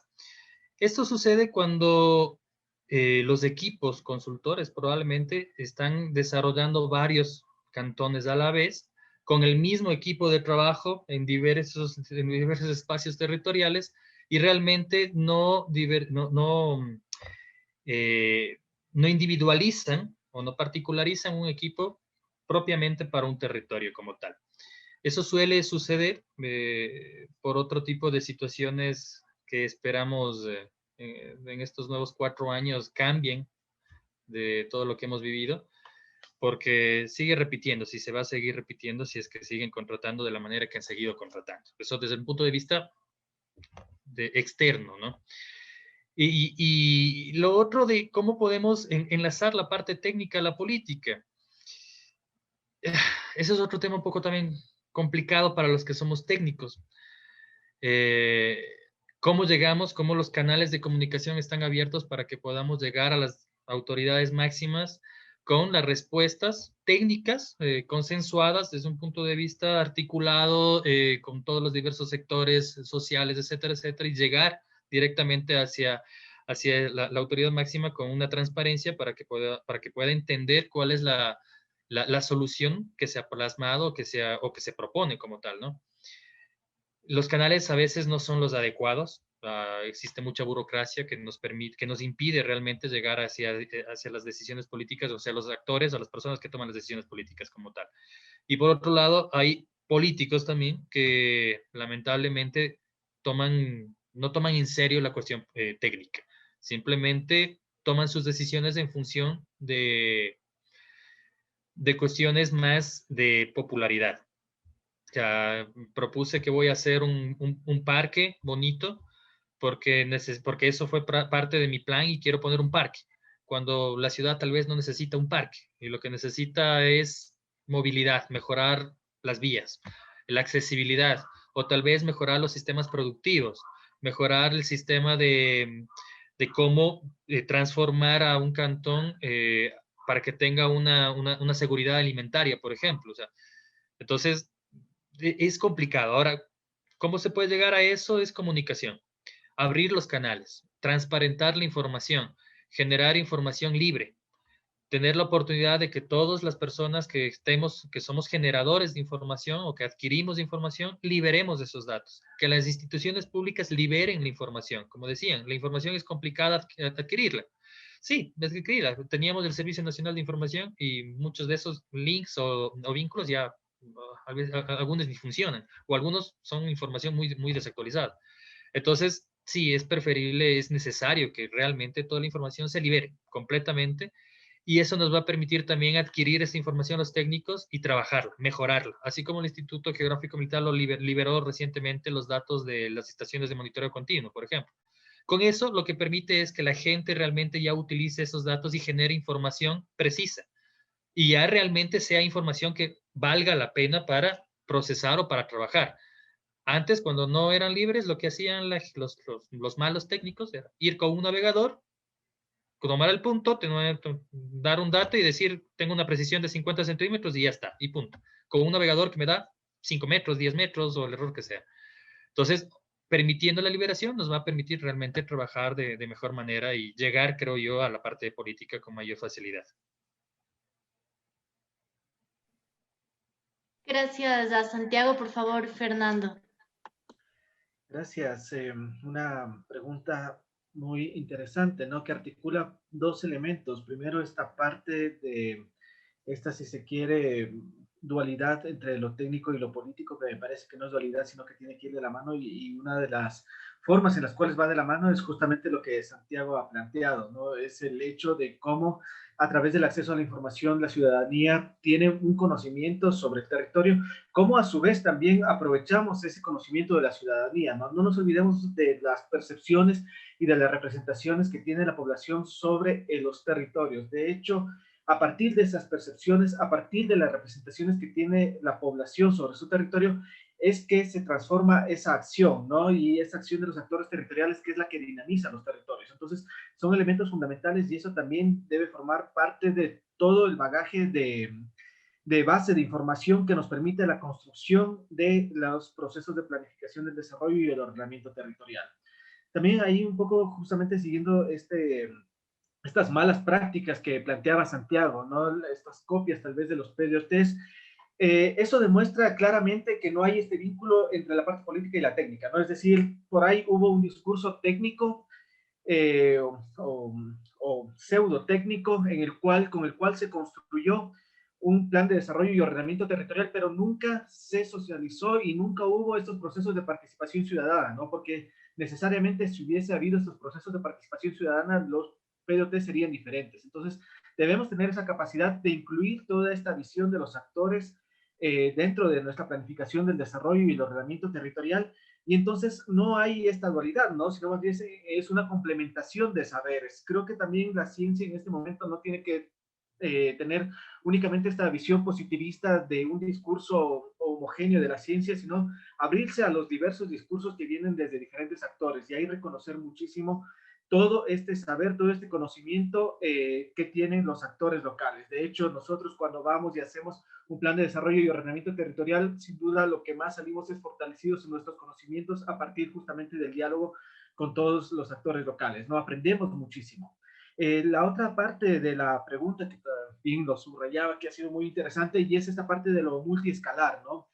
Esto sucede cuando los equipos consultores probablemente están desarrollando varios cantones a la vez con el mismo equipo de trabajo en diversos espacios territoriales y realmente no individualizan o no particularizan un equipo propiamente para un territorio como tal. Eso suele suceder por otro tipo de situaciones que esperamos en estos nuevos 4 años cambien de todo lo que hemos vivido, porque sigue repitiendo, si se va a seguir repitiendo, si es que siguen contratando de la manera que han seguido contratando. Eso desde el punto de vista externo, ¿no? Y lo otro de cómo podemos enlazar la parte técnica a la política. Ese es otro tema un poco también complicado para los que somos técnicos. ¿Cómo llegamos? ¿Cómo los canales de comunicación están abiertos para que podamos llegar a las autoridades máximas con las respuestas técnicas consensuadas desde un punto de vista articulado con todos los diversos sectores sociales, etcétera, etcétera, y llegar directamente hacia la autoridad máxima con una transparencia para que pueda entender cuál es la solución que se ha plasmado o que se propone como tal, ¿no? Los canales a veces no son los adecuados. Existe mucha burocracia que nos impide realmente llegar hacia las decisiones políticas, o sea, los actores o las personas que toman las decisiones políticas como tal. Y por otro lado, hay políticos también que lamentablemente no toman en serio la cuestión técnica. Simplemente toman sus decisiones en función de cuestiones más de popularidad. Ya propuse que voy a hacer un parque bonito porque eso fue parte de mi plan y quiero poner un parque, cuando la ciudad tal vez no necesita un parque y lo que necesita es movilidad, mejorar las vías, la accesibilidad, o tal vez mejorar los sistemas productivos, mejorar el sistema de cómo transformar a un cantón para que tenga una seguridad alimentaria, por ejemplo. O sea, entonces, es complicado. Ahora, ¿cómo se puede llegar a eso? Es comunicación. Abrir los canales, transparentar la información, generar información libre, tener la oportunidad de que todas las personas que somos generadores de información o que adquirimos información, liberemos esos datos, que las instituciones públicas liberen la información. Como decían, la información es complicada adquirirla. Sí, es adquirirla. Teníamos el Servicio Nacional de Información y muchos de esos links o vínculos ya, algunos ni funcionan, o algunos son información muy, muy desactualizada. Entonces, sí, es preferible, es necesario que realmente toda la información se libere completamente y eso nos va a permitir también adquirir esa información los técnicos y trabajarla, mejorarla, así como el Instituto Geográfico Militar lo liberó recientemente los datos de las estaciones de monitoreo continuo, por ejemplo. Con eso lo que permite es que la gente realmente ya utilice esos datos y genere información precisa y ya realmente sea información que valga la pena para procesar o para trabajar. Antes, cuando no eran libres, lo que hacían los malos técnicos era ir con un navegador, tomar el punto, dar un dato y decir, tengo una precisión de 50 centímetros y ya está, y punto. Con un navegador que me da 5 metros, 10 metros o el error que sea. Entonces, permitiendo la liberación nos va a permitir realmente trabajar de mejor manera y llegar, creo yo, a la parte de política con mayor facilidad. Gracias a Santiago, por favor, Fernando. Gracias. Una pregunta muy interesante, ¿no? Que articula dos elementos. Primero, esta parte de esta, si se quiere, dualidad entre lo técnico y lo político, que me parece que no es dualidad, sino que tiene que ir de la mano y una de las formas en las cuales va de la mano es justamente lo que Santiago ha planteado, ¿no? Es el hecho de cómo a través del acceso a la información la ciudadanía tiene un conocimiento sobre el territorio, cómo a su vez también aprovechamos ese conocimiento de la ciudadanía, ¿no? No nos olvidemos de las percepciones y de las representaciones que tiene la población sobre los territorios. De hecho, a partir de esas percepciones, a partir de las representaciones que tiene la población sobre su territorio, es que se transforma esa acción, ¿no? Y esa acción de los actores territoriales que es la que dinamiza los territorios. Entonces, son elementos fundamentales y eso también debe formar parte de todo el bagaje de base de información que nos permite la construcción de los procesos de planificación del desarrollo y el ordenamiento territorial. También ahí un poco justamente siguiendo estas malas prácticas que planteaba Santiago, ¿no? Estas copias tal vez de los PDOTs, eso demuestra claramente que no hay este vínculo entre la parte política y la técnica, ¿no? Es decir, por ahí hubo un discurso técnico o pseudo técnico con el cual se construyó un plan de desarrollo y ordenamiento territorial, pero nunca se socializó y nunca hubo estos procesos de participación ciudadana, ¿no? Porque necesariamente si hubiese habido estos procesos de participación ciudadana, los PDOT serían diferentes. Entonces, debemos tener esa capacidad de incluir toda esta visión de los actores dentro de nuestra planificación del desarrollo y el ordenamiento territorial, y entonces no hay esta dualidad, ¿no? Sino más bien es una complementación de saberes. Creo que también la ciencia en este momento no tiene que tener únicamente esta visión positivista de un discurso homogéneo de la ciencia, sino abrirse a los diversos discursos que vienen desde diferentes actores y ahí reconocer muchísimo todo este saber, todo este conocimiento que tienen los actores locales. De hecho, nosotros cuando vamos y hacemos un plan de desarrollo y ordenamiento territorial, sin duda lo que más salimos es fortalecidos en nuestros conocimientos a partir justamente del diálogo con todos los actores locales, ¿no? Aprendemos muchísimo. La otra parte de la pregunta que también lo subrayaba, que ha sido muy interesante, y es esta parte de lo multiescalar, ¿no?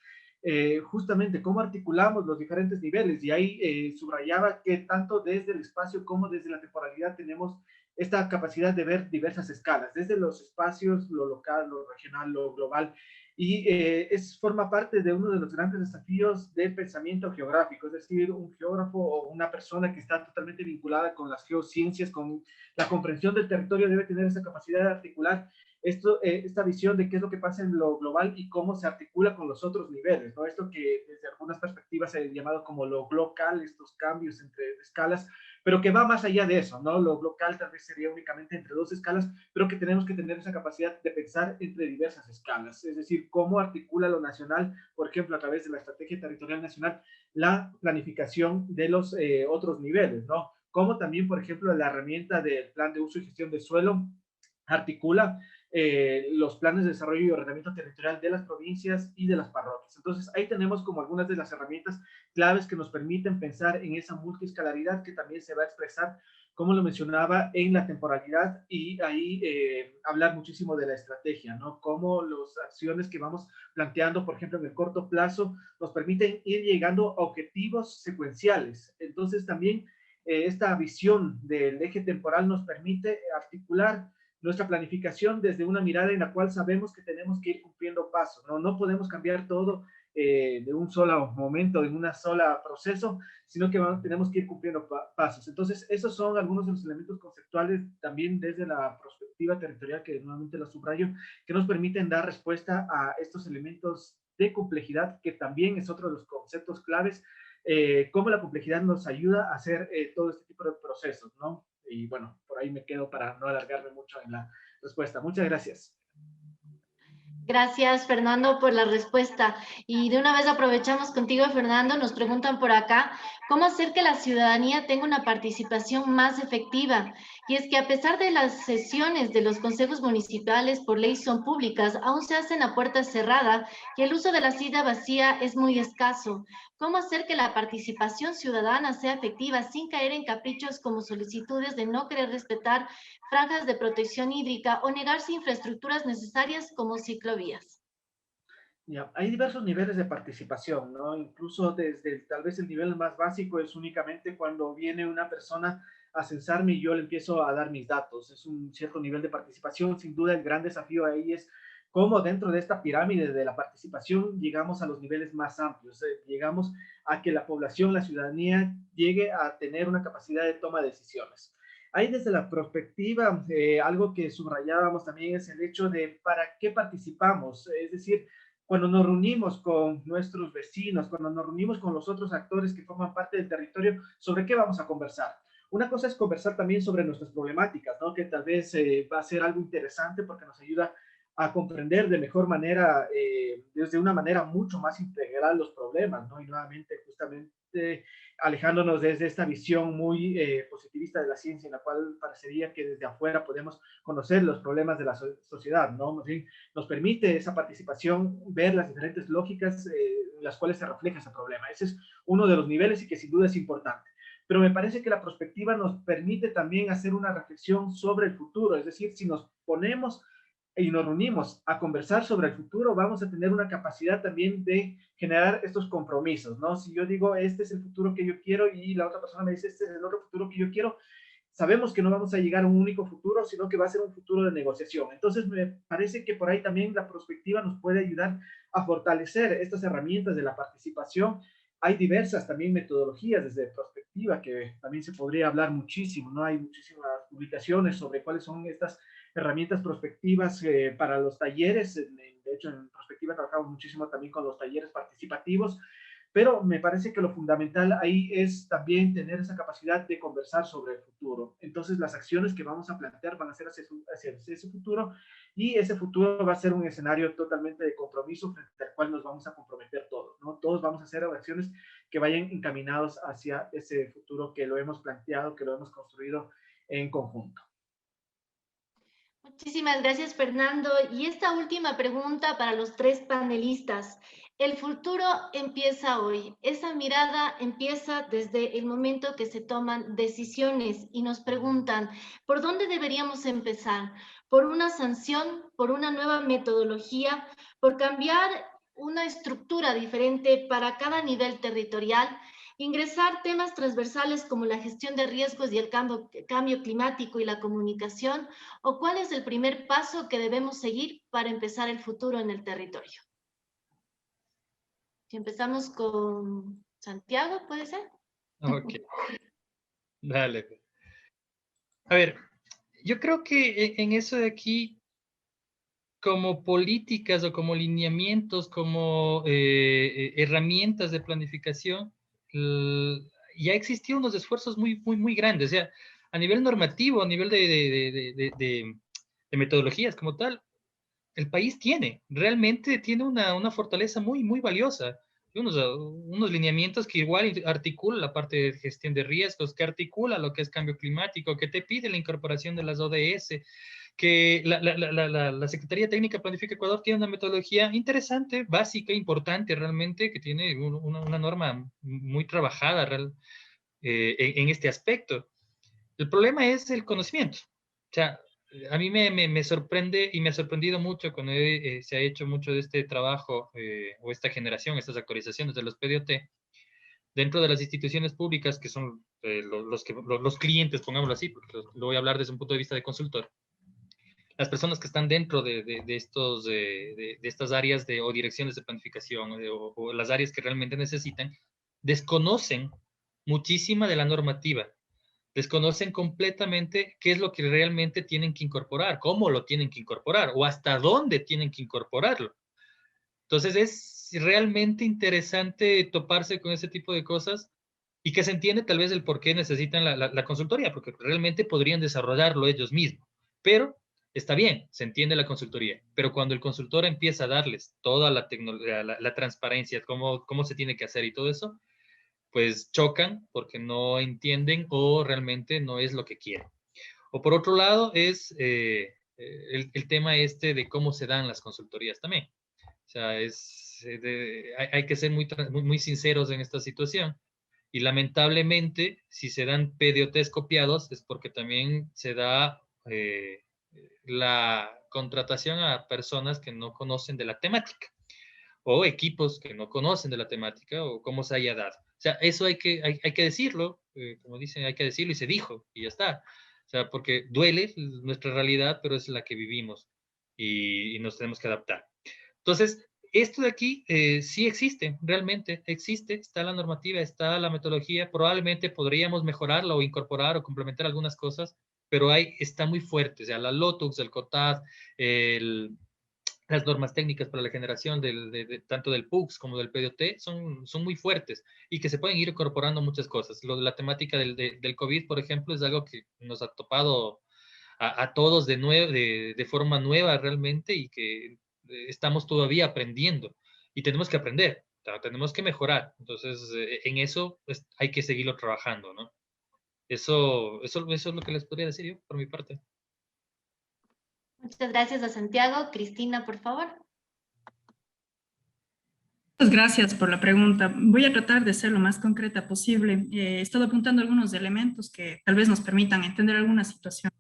Justamente cómo articulamos los diferentes niveles, y ahí subrayaba que tanto desde el espacio como desde la temporalidad tenemos esta capacidad de ver diversas escalas, desde los espacios, lo local, lo regional, lo global, y forma parte de uno de los grandes desafíos del pensamiento geográfico, es decir, un geógrafo o una persona que está totalmente vinculada con las geociencias, con la comprensión del territorio, debe tener esa capacidad de articular esta visión de qué es lo que pasa en lo global y cómo se articula con los otros niveles, ¿no? Esto que desde algunas perspectivas se ha llamado como lo local, estos cambios entre escalas, pero que va más allá de eso, ¿no? Lo local tal vez sería únicamente entre dos escalas, pero que tenemos que tener esa capacidad de pensar entre diversas escalas, es decir, cómo articula lo nacional, por ejemplo, a través de la Estrategia Territorial Nacional, la planificación de los otros niveles, ¿no? Como también, por ejemplo, la herramienta del Plan de Uso y Gestión de Suelo articula los planes de desarrollo y ordenamiento territorial de las provincias y de las parroquias. Entonces, ahí tenemos como algunas de las herramientas claves que nos permiten pensar en esa multiescalaridad que también se va a expresar, como lo mencionaba, en la temporalidad y ahí hablar muchísimo de la estrategia, ¿no? Cómo las acciones que vamos planteando, por ejemplo, en el corto plazo, nos permiten ir llegando a objetivos secuenciales. Entonces, también esta visión del eje temporal nos permite articular nuestra planificación desde una mirada en la cual sabemos que tenemos que ir cumpliendo pasos, ¿no? No podemos cambiar todo de un solo momento, en una sola proceso, sino que tenemos que ir cumpliendo pasos. Entonces, esos son algunos de los elementos conceptuales también desde la perspectiva territorial, que nuevamente lo subrayo, que nos permiten dar respuesta a estos elementos de complejidad, que también es otro de los conceptos claves, cómo la complejidad nos ayuda a hacer todo este tipo de procesos, ¿no? Y bueno, por ahí me quedo para no alargarme mucho en la respuesta. Muchas gracias. Gracias, Fernando, por la respuesta. Y de una vez aprovechamos contigo, Fernando. Nos preguntan por acá, ¿cómo hacer que la ciudadanía tenga una participación más efectiva? Y es que a pesar de las sesiones de los consejos municipales por ley son públicas, aún se hacen a puerta cerrada y el uso de la silla vacía es muy escaso. ¿Cómo hacer que la participación ciudadana sea efectiva sin caer en caprichos como solicitudes de no querer respetar franjas de protección hídrica o negarse infraestructuras necesarias como ciclovías? Ya, hay diversos niveles de participación, ¿no? Incluso desde tal vez el nivel más básico es únicamente cuando viene una persona a censarme y yo le empiezo a dar mis datos. Es un cierto nivel de participación. Sin duda, el gran desafío ahí es cómo dentro de esta pirámide de la participación llegamos a los niveles más amplios. Llegamos a que la población, la ciudadanía, llegue a tener una capacidad de toma de decisiones. Ahí desde la perspectiva, algo que subrayábamos también es el hecho de para qué participamos, es decir, cuando nos reunimos con nuestros vecinos, cuando nos reunimos con los otros actores que forman parte del territorio, ¿sobre qué vamos a conversar? Una cosa es conversar también sobre nuestras problemáticas, ¿no? Que tal vez va a ser algo interesante porque nos ayuda a comprender de mejor manera, desde una manera mucho más integral los problemas, ¿no? Y nuevamente, justamente, alejándonos desde esta visión muy positivista de la ciencia, en la cual parecería que desde afuera podemos conocer los problemas de la sociedad, ¿no? Más bien, nos permite esa participación ver las diferentes lógicas en las cuales se refleja ese problema. Ese es uno de los niveles y que sin duda es importante. Pero me parece que la perspectiva nos permite también hacer una reflexión sobre el futuro, es decir, si nos ponemos y nos reunimos a conversar sobre el futuro, vamos a tener una capacidad también de generar estos compromisos, ¿no? Si yo digo, este es el futuro que yo quiero y la otra persona me dice, este es el otro futuro que yo quiero, sabemos que no vamos a llegar a un único futuro, sino que va a ser un futuro de negociación. Entonces, me parece que por ahí también la perspectiva nos puede ayudar a fortalecer estas herramientas de la participación. Hay diversas también metodologías desde perspectiva que también se podría hablar muchísimo, ¿no? Hay muchísimas publicaciones sobre cuáles son estas herramientas prospectivas para los talleres. De hecho, en perspectiva trabajamos muchísimo también con los talleres participativos, pero me parece que lo fundamental ahí es también tener esa capacidad de conversar sobre el futuro. Entonces, las acciones que vamos a plantear van a ser hacia ese futuro y ese futuro va a ser un escenario totalmente de compromiso frente al cual nos vamos a comprometer todos, ¿no? Todos vamos a hacer acciones que vayan encaminados hacia ese futuro que lo hemos planteado, que lo hemos construido en conjunto. Muchísimas gracias, Fernando. Y esta última pregunta para los tres panelistas. El futuro empieza hoy. Esa mirada empieza desde el momento que se toman decisiones y nos preguntan, ¿por dónde deberíamos empezar? ¿Por una sanción? ¿Por una nueva metodología? ¿Por cambiar una estructura diferente para cada nivel territorial? Ingresar temas transversales como la gestión de riesgos y el cambio climático y la comunicación, o cuál es el primer paso que debemos seguir para empezar el futuro en el territorio. Si empezamos con Santiago, ¿puede ser? Ok, dale. A ver, yo creo que en eso de aquí como políticas o como lineamientos, como herramientas de planificación, ya existían unos esfuerzos muy grandes. O sea, a nivel normativo, a nivel de metodologías como tal, el país realmente tiene una fortaleza muy valiosa. Unos lineamientos que igual articulan la parte de gestión de riesgos, que articula lo que es cambio climático, que te pide la incorporación de las ODS, que la Secretaría Técnica Planifica Ecuador tiene una metodología interesante, básica, importante realmente, que tiene una norma muy trabajada en este aspecto. El problema es el conocimiento. O sea, a mí me sorprende y me ha sorprendido mucho cuando se ha hecho mucho de este trabajo o esta generación, estas actualizaciones de los PDOT dentro de las instituciones públicas que son los clientes, pongámoslo así, porque lo voy a hablar desde un punto de vista de consultor. Las personas que están dentro de estas áreas o direcciones de planificación o las áreas que realmente necesitan, desconocen muchísima de la normativa, desconocen completamente qué es lo que realmente tienen que incorporar, cómo lo tienen que incorporar o hasta dónde tienen que incorporarlo. Entonces es realmente interesante toparse con ese tipo de cosas y que se entiende tal vez el por qué necesitan la consultoría, porque realmente podrían desarrollarlo ellos mismos. Pero está bien, se entiende la consultoría, pero cuando el consultor empieza a darles toda la tecnología, la transparencia, cómo se tiene que hacer y todo eso, pues chocan porque no entienden o realmente no es lo que quieren. O por otro lado es el tema este de cómo se dan las consultorías también. O sea, hay que ser muy sinceros en esta situación. Y lamentablemente, si se dan PDOTs copiados, es porque también se da la contratación a personas que no conocen de la temática o equipos que no conocen de la temática o cómo se haya dado. O sea, eso hay que decirlo, como dicen, hay que decirlo y se dijo y ya está. O sea, porque duele nuestra realidad, pero es la que vivimos y nos tenemos que adaptar. Entonces, esto de aquí sí existe, realmente existe, está la normativa, está la metodología, probablemente podríamos mejorarla o incorporar o complementar algunas cosas, pero está muy fuerte, o sea, la LOTUX, el COTAD, las normas técnicas para la generación tanto del PUCS como del PDOT son muy fuertes y que se pueden ir incorporando muchas cosas. La temática del COVID, por ejemplo, es algo que nos ha topado a todos de forma nueva realmente y que estamos todavía aprendiendo y tenemos que aprender, tenemos que mejorar. Entonces, en eso pues, hay que seguirlo trabajando, ¿no? Eso es lo que les podría decir yo por mi parte. Muchas gracias a Santiago. Cristina, por favor. Muchas gracias por la pregunta. Voy a tratar de ser lo más concreta posible. He estado apuntando algunos elementos que tal vez nos permitan entender alguna situación.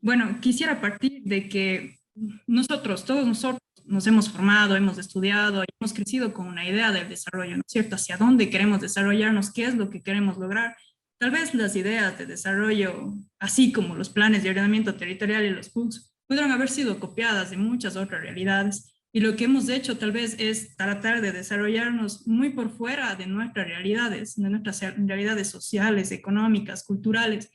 Bueno, quisiera partir de que todos nosotros, nos hemos formado, hemos estudiado, hemos crecido con una idea del desarrollo, ¿no es cierto? Hacia dónde queremos desarrollarnos, qué es lo que queremos lograr. Tal vez las ideas de desarrollo, así como los planes de ordenamiento territorial y los PUCs, pudieron haber sido copiadas de muchas otras realidades. Y lo que hemos hecho tal vez es tratar de desarrollarnos muy por fuera de nuestras realidades sociales, económicas, culturales.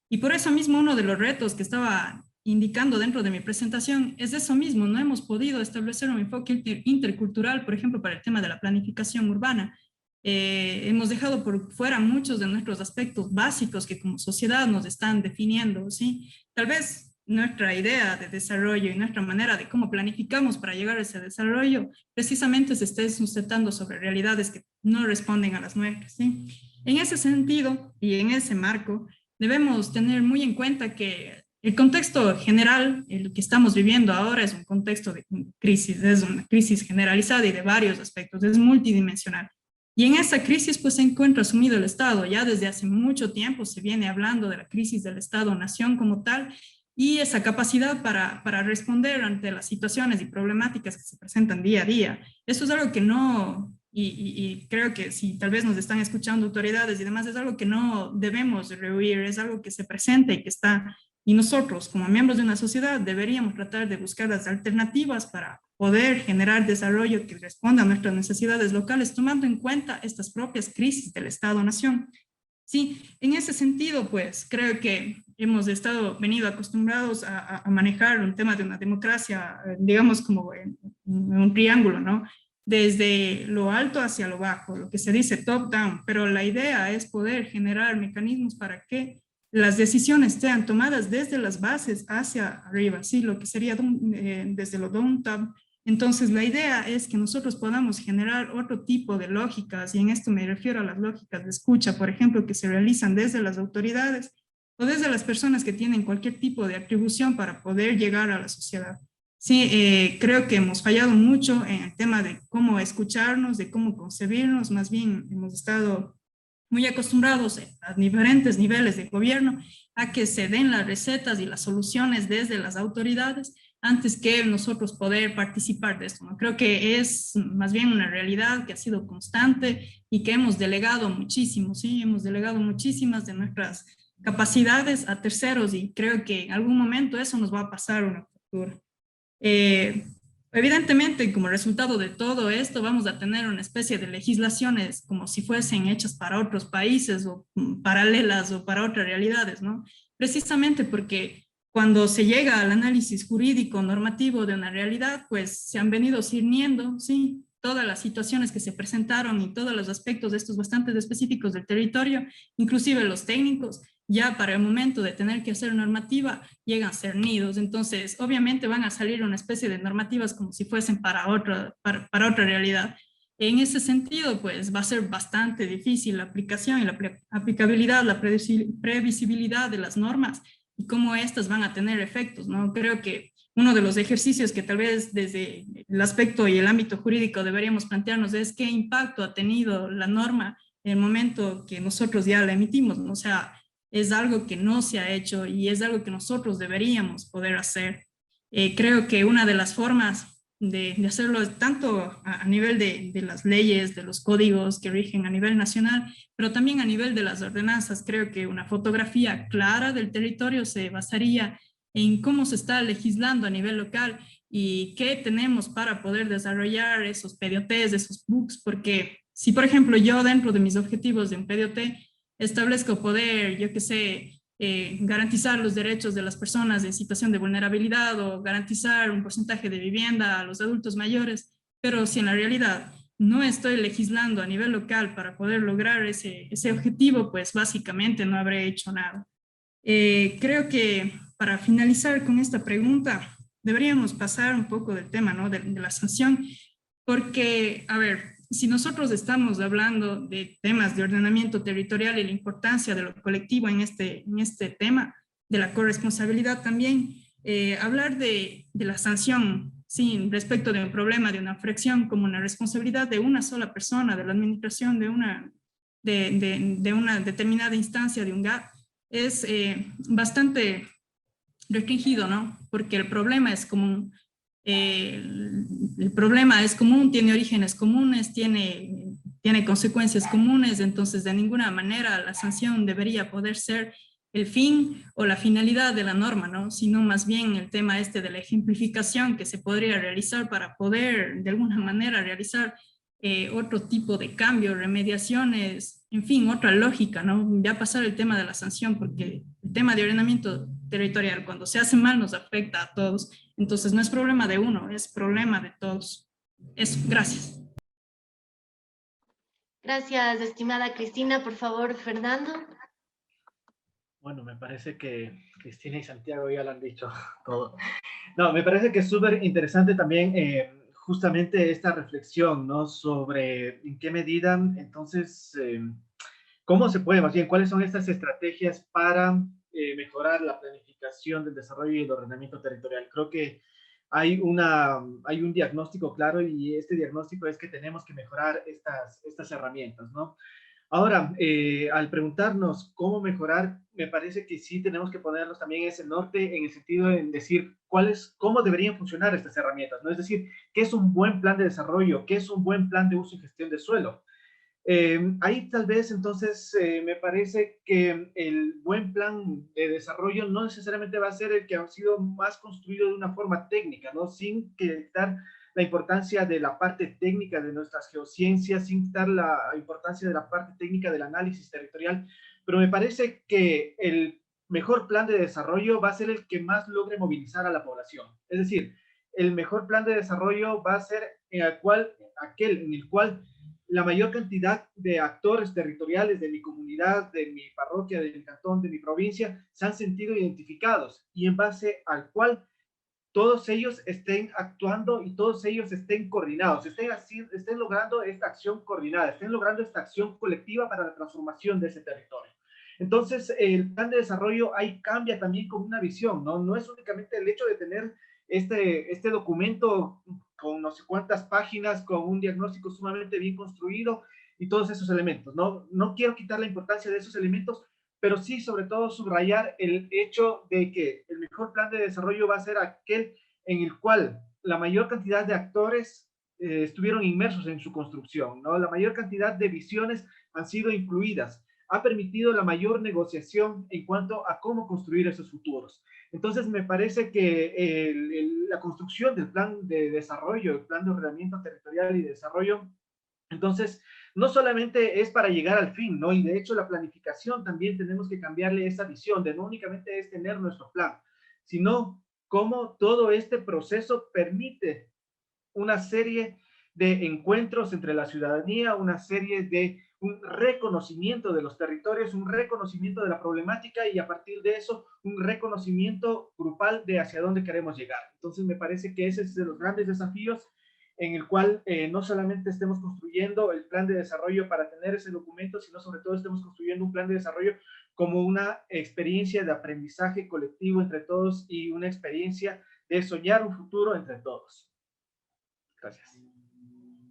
Y por eso mismo uno de los retos que estaba indicando dentro de mi presentación es eso mismo, no hemos podido establecer un enfoque intercultural, por ejemplo, para el tema de la planificación urbana. Hemos dejado por fuera muchos de nuestros aspectos básicos que como sociedad nos están definiendo, ¿sí? Tal vez nuestra idea de desarrollo y nuestra manera de cómo planificamos para llegar a ese desarrollo precisamente se esté sustentando sobre realidades que no responden a las nuestras, ¿sí? En ese sentido y en ese marco, debemos tener muy en cuenta que el contexto general, el que estamos viviendo ahora es un contexto de crisis, es una crisis generalizada y de varios aspectos, es multidimensional. Y en esa crisis pues se encuentra sumido el Estado. Ya desde hace mucho tiempo se viene hablando de la crisis del Estado-Nación como tal y esa capacidad para responder ante las situaciones y problemáticas que se presentan día a día. Eso es algo que no... Y creo que si tal vez nos están escuchando autoridades y demás, es algo que no debemos rehuir, es algo que se presenta y que está, y nosotros como miembros de una sociedad deberíamos tratar de buscar las alternativas para poder generar desarrollo que responda a nuestras necesidades locales, tomando en cuenta estas propias crisis del Estado-Nación. Sí, en ese sentido, pues creo que hemos venido acostumbrados a manejar un tema de una democracia, digamos, como en un triángulo, ¿no? Desde lo alto hacia lo bajo, lo que se dice top-down, pero la idea es poder generar mecanismos para que las decisiones sean tomadas desde las bases hacia arriba, ¿sí? Lo que sería desde lo down-top. Entonces, la idea es que nosotros podamos generar otro tipo de lógicas, y en esto me refiero a las lógicas de escucha, por ejemplo, que se realizan desde las autoridades o desde las personas que tienen cualquier tipo de atribución para poder llegar a la sociedad. Sí, creo que hemos fallado mucho en el tema de cómo escucharnos, de cómo concebirnos, más bien hemos estado muy acostumbrados a diferentes niveles de gobierno a que se den las recetas y las soluciones desde las autoridades antes que nosotros poder participar de esto, ¿no? Creo que es más bien una realidad que ha sido constante y que hemos delegado muchísimo, ¿sí? Hemos delegado muchísimas de nuestras capacidades a terceros y creo que en algún momento eso nos va a pasar una factura. Eh, Evidentemente, como resultado de todo esto, vamos a tener una especie de legislaciones como si fuesen hechas para otros países o paralelas o para otras realidades, ¿no? Precisamente porque cuando se llega al análisis jurídico normativo de una realidad, pues se han venido ciñendo, sí, todas las situaciones que se presentaron y todos los aspectos de estos bastante específicos del territorio, inclusive los técnicos, ya para el momento de tener que hacer normativa, llegan cernidos. Entonces, obviamente van a salir una especie de normativas como si fuesen para otra realidad. En ese sentido, pues va a ser bastante difícil la aplicación y la aplicabilidad, la previsibilidad de las normas y cómo estas van a tener efectos, ¿no? Creo que uno de los ejercicios que tal vez desde el aspecto y el ámbito jurídico deberíamos plantearnos es qué impacto ha tenido la norma en el momento que nosotros ya la emitimos, ¿no? O sea, es algo que no se ha hecho y es algo que nosotros deberíamos poder hacer. Creo que una de las formas de hacerlo es tanto a nivel de las leyes, de los códigos que rigen a nivel nacional, pero también a nivel de las ordenanzas. Creo que una fotografía clara del territorio se basaría en cómo se está legislando a nivel local y qué tenemos para poder desarrollar esos PDOTs, esos books, porque si, por ejemplo, yo dentro de mis objetivos de un PDOT establezco poder, yo qué sé, garantizar los derechos de las personas en situación de vulnerabilidad o garantizar un porcentaje de vivienda a los adultos mayores, pero si en la realidad no estoy legislando a nivel local para poder lograr ese objetivo, pues básicamente no habré hecho nada. Creo que para finalizar con esta pregunta, deberíamos pasar un poco del tema, ¿no? de la sanción, porque, a ver, si nosotros estamos hablando de temas de ordenamiento territorial y la importancia de lo colectivo en este tema, de la corresponsabilidad también, hablar de la sanción, sí, respecto de un problema, de una fracción, como una responsabilidad de una sola persona, de la administración de una determinada instancia, de un GAP, es bastante restringido, ¿no? Porque el problema es común. El problema es común, tiene orígenes comunes, tiene consecuencias comunes, entonces de ninguna manera la sanción debería poder ser el fin o la finalidad de la norma, ¿no? Sino más bien el tema de la ejemplificación que se podría realizar para poder de alguna manera realizar otro tipo de cambio, remediaciones, en fin, otra lógica, ¿no? Ya pasar el tema de la sanción, porque el tema de ordenamiento territorial, cuando se hace mal, nos afecta a todos. Entonces, no es problema de uno, es problema de todos. Eso, gracias. Gracias, estimada Cristina. Por favor, Fernando. Bueno, me parece que Cristina y Santiago ya lo han dicho todo. No, me parece que es súper interesante también justamente esta reflexión, ¿no? Sobre en qué medida, entonces, cómo se puede, más bien, cuáles son estas estrategias para mejorar la planificación del desarrollo y el ordenamiento territorial. Creo que hay un diagnóstico claro y este diagnóstico es que tenemos que mejorar estas herramientas, ¿no? Ahora, al preguntarnos cómo mejorar, me parece que sí tenemos que ponernos también ese norte en el sentido de decir cómo deberían funcionar estas herramientas, ¿no? Es decir, ¿qué es un buen plan de desarrollo? ¿Qué es un buen plan de uso y gestión de suelo? Ahí tal vez entonces me parece que el buen plan de desarrollo no necesariamente va a ser el que ha sido más construido de una forma técnica, ¿no? Sin quitar la importancia de la parte técnica de nuestras geociencias, sin quitar la importancia de la parte técnica del análisis territorial, pero me parece que el mejor plan de desarrollo va a ser el que más logre movilizar a la población. Es decir, el mejor plan de desarrollo va a ser aquel en el cual la mayor cantidad de actores territoriales de mi comunidad, de mi parroquia, de mi cantón, de mi provincia, se han sentido identificados y en base al cual todos ellos estén actuando y todos ellos estén coordinados, estén logrando esta acción coordinada, estén logrando esta acción colectiva para la transformación de ese territorio. Entonces, el plan de desarrollo ahí cambia también con una visión, ¿no? No es únicamente el hecho de tener este documento con no sé cuántas páginas, con un diagnóstico sumamente bien construido y todos esos elementos, ¿no? No quiero quitar la importancia de esos elementos, pero sí, sobre todo, subrayar el hecho de que el mejor plan de desarrollo va a ser aquel en el cual la mayor cantidad de actores estuvieron inmersos en su construcción, ¿no? La mayor cantidad de visiones han sido incluidas, ha permitido la mayor negociación en cuanto a cómo construir esos futuros. Entonces, me parece que la construcción del plan de desarrollo, el plan de ordenamiento territorial y de desarrollo, entonces, no solamente es para llegar al fin, ¿no? Y de hecho la planificación también tenemos que cambiarle esa visión de no únicamente es tener nuestro plan, sino cómo todo este proceso permite una serie de encuentros entre la ciudadanía, una serie de un reconocimiento de los territorios, un reconocimiento de la problemática y a partir de eso un reconocimiento grupal de hacia dónde queremos llegar. Entonces me parece que ese es de los grandes desafíos en el cual no solamente estemos construyendo el plan de desarrollo para tener ese documento, sino sobre todo estemos construyendo un plan de desarrollo como una experiencia de aprendizaje colectivo entre todos y una experiencia de soñar un futuro entre todos. Gracias.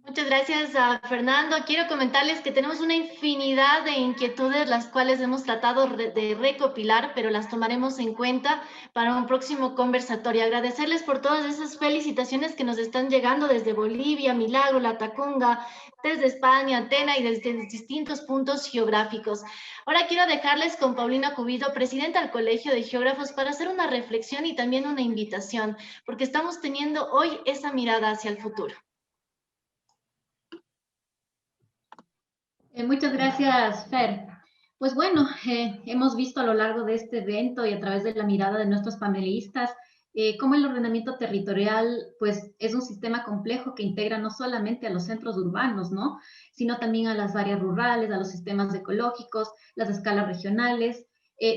Muchas gracias a Fernando. Quiero comentarles que tenemos una infinidad de inquietudes, las cuales hemos tratado de recopilar, pero las tomaremos en cuenta para un próximo conversatorio. Agradecerles por todas esas felicitaciones que nos están llegando desde Bolivia, Milagro, La Tacunga, desde España, Atena y desde distintos puntos geográficos. Ahora quiero dejarles con Paulina Cubido, presidenta del Colegio de Geógrafos, para hacer una reflexión y también una invitación, porque estamos teniendo hoy esa mirada hacia el futuro. Muchas gracias, Fer. Pues bueno, hemos visto a lo largo de este evento y a través de la mirada de nuestros panelistas cómo el ordenamiento territorial pues, es un sistema complejo que integra no solamente a los centros urbanos, ¿no? Sino también a las áreas rurales, a los sistemas ecológicos, las escalas regionales,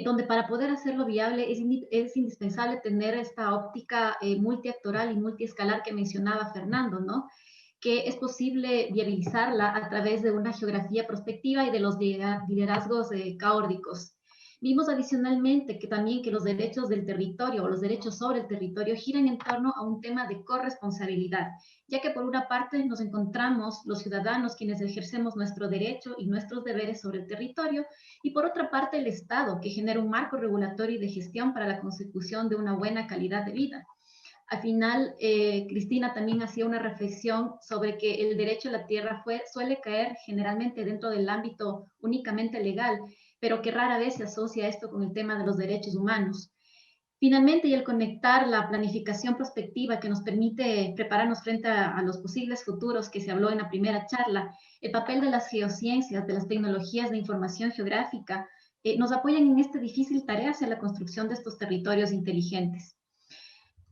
donde para poder hacerlo viable es indispensable tener esta óptica multiactoral y multiescalar que mencionaba Fernando, ¿no? Que es posible viabilizarla a través de una geografía prospectiva y de los liderazgos caórdicos. Vimos adicionalmente que también que los derechos del territorio o los derechos sobre el territorio giran en torno a un tema de corresponsabilidad, ya que por una parte nos encontramos los ciudadanos quienes ejercemos nuestro derecho y nuestros deberes sobre el territorio, y por otra parte el Estado, que genera un marco regulatorio y de gestión para la consecución de una buena calidad de vida. Al final, Cristina también hacía una reflexión sobre que el derecho a la tierra suele caer generalmente dentro del ámbito únicamente legal, pero que rara vez se asocia esto con el tema de los derechos humanos. Finalmente, y el conectar la planificación prospectiva que nos permite prepararnos frente a los posibles futuros que se habló en la primera charla, el papel de las geociencias, de las tecnologías de información geográfica, nos apoyan en esta difícil tarea hacia la construcción de estos territorios inteligentes.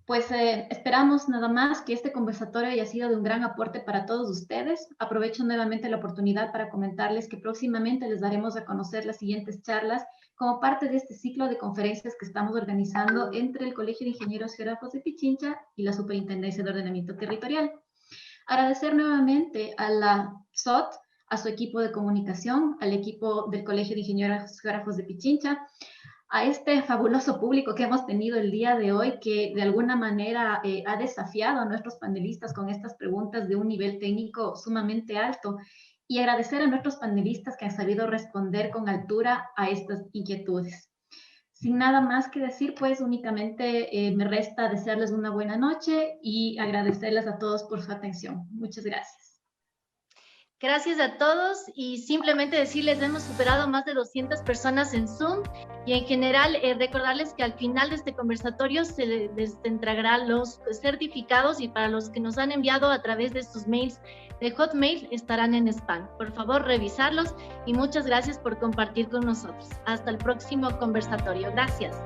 Pues esperamos nada más que este conversatorio haya sido de un gran aporte para todos ustedes. Aprovecho nuevamente la oportunidad para comentarles que próximamente les daremos a conocer las siguientes charlas como parte de este ciclo de conferencias que estamos organizando entre el Colegio de Ingenieros Geógrafos de Pichincha y la Superintendencia de Ordenamiento Territorial. Agradecer nuevamente a la SOT, a su equipo de comunicación, al equipo del Colegio de Ingenieros Geógrafos de Pichincha, a este fabuloso público que hemos tenido el día de hoy, que de alguna manera ha desafiado a nuestros panelistas con estas preguntas de un nivel técnico sumamente alto, y agradecer a nuestros panelistas que han sabido responder con altura a estas inquietudes. Sin nada más que decir, pues únicamente me resta desearles una buena noche y agradecerles a todos por su atención. Muchas gracias. Gracias a todos y simplemente decirles, hemos superado más de 200 personas en Zoom y en general recordarles que al final de este conversatorio se les entregarán los certificados y para los que nos han enviado a través de sus mails de Hotmail estarán en spam. Por favor, revisarlos y muchas gracias por compartir con nosotros. Hasta el próximo conversatorio. Gracias.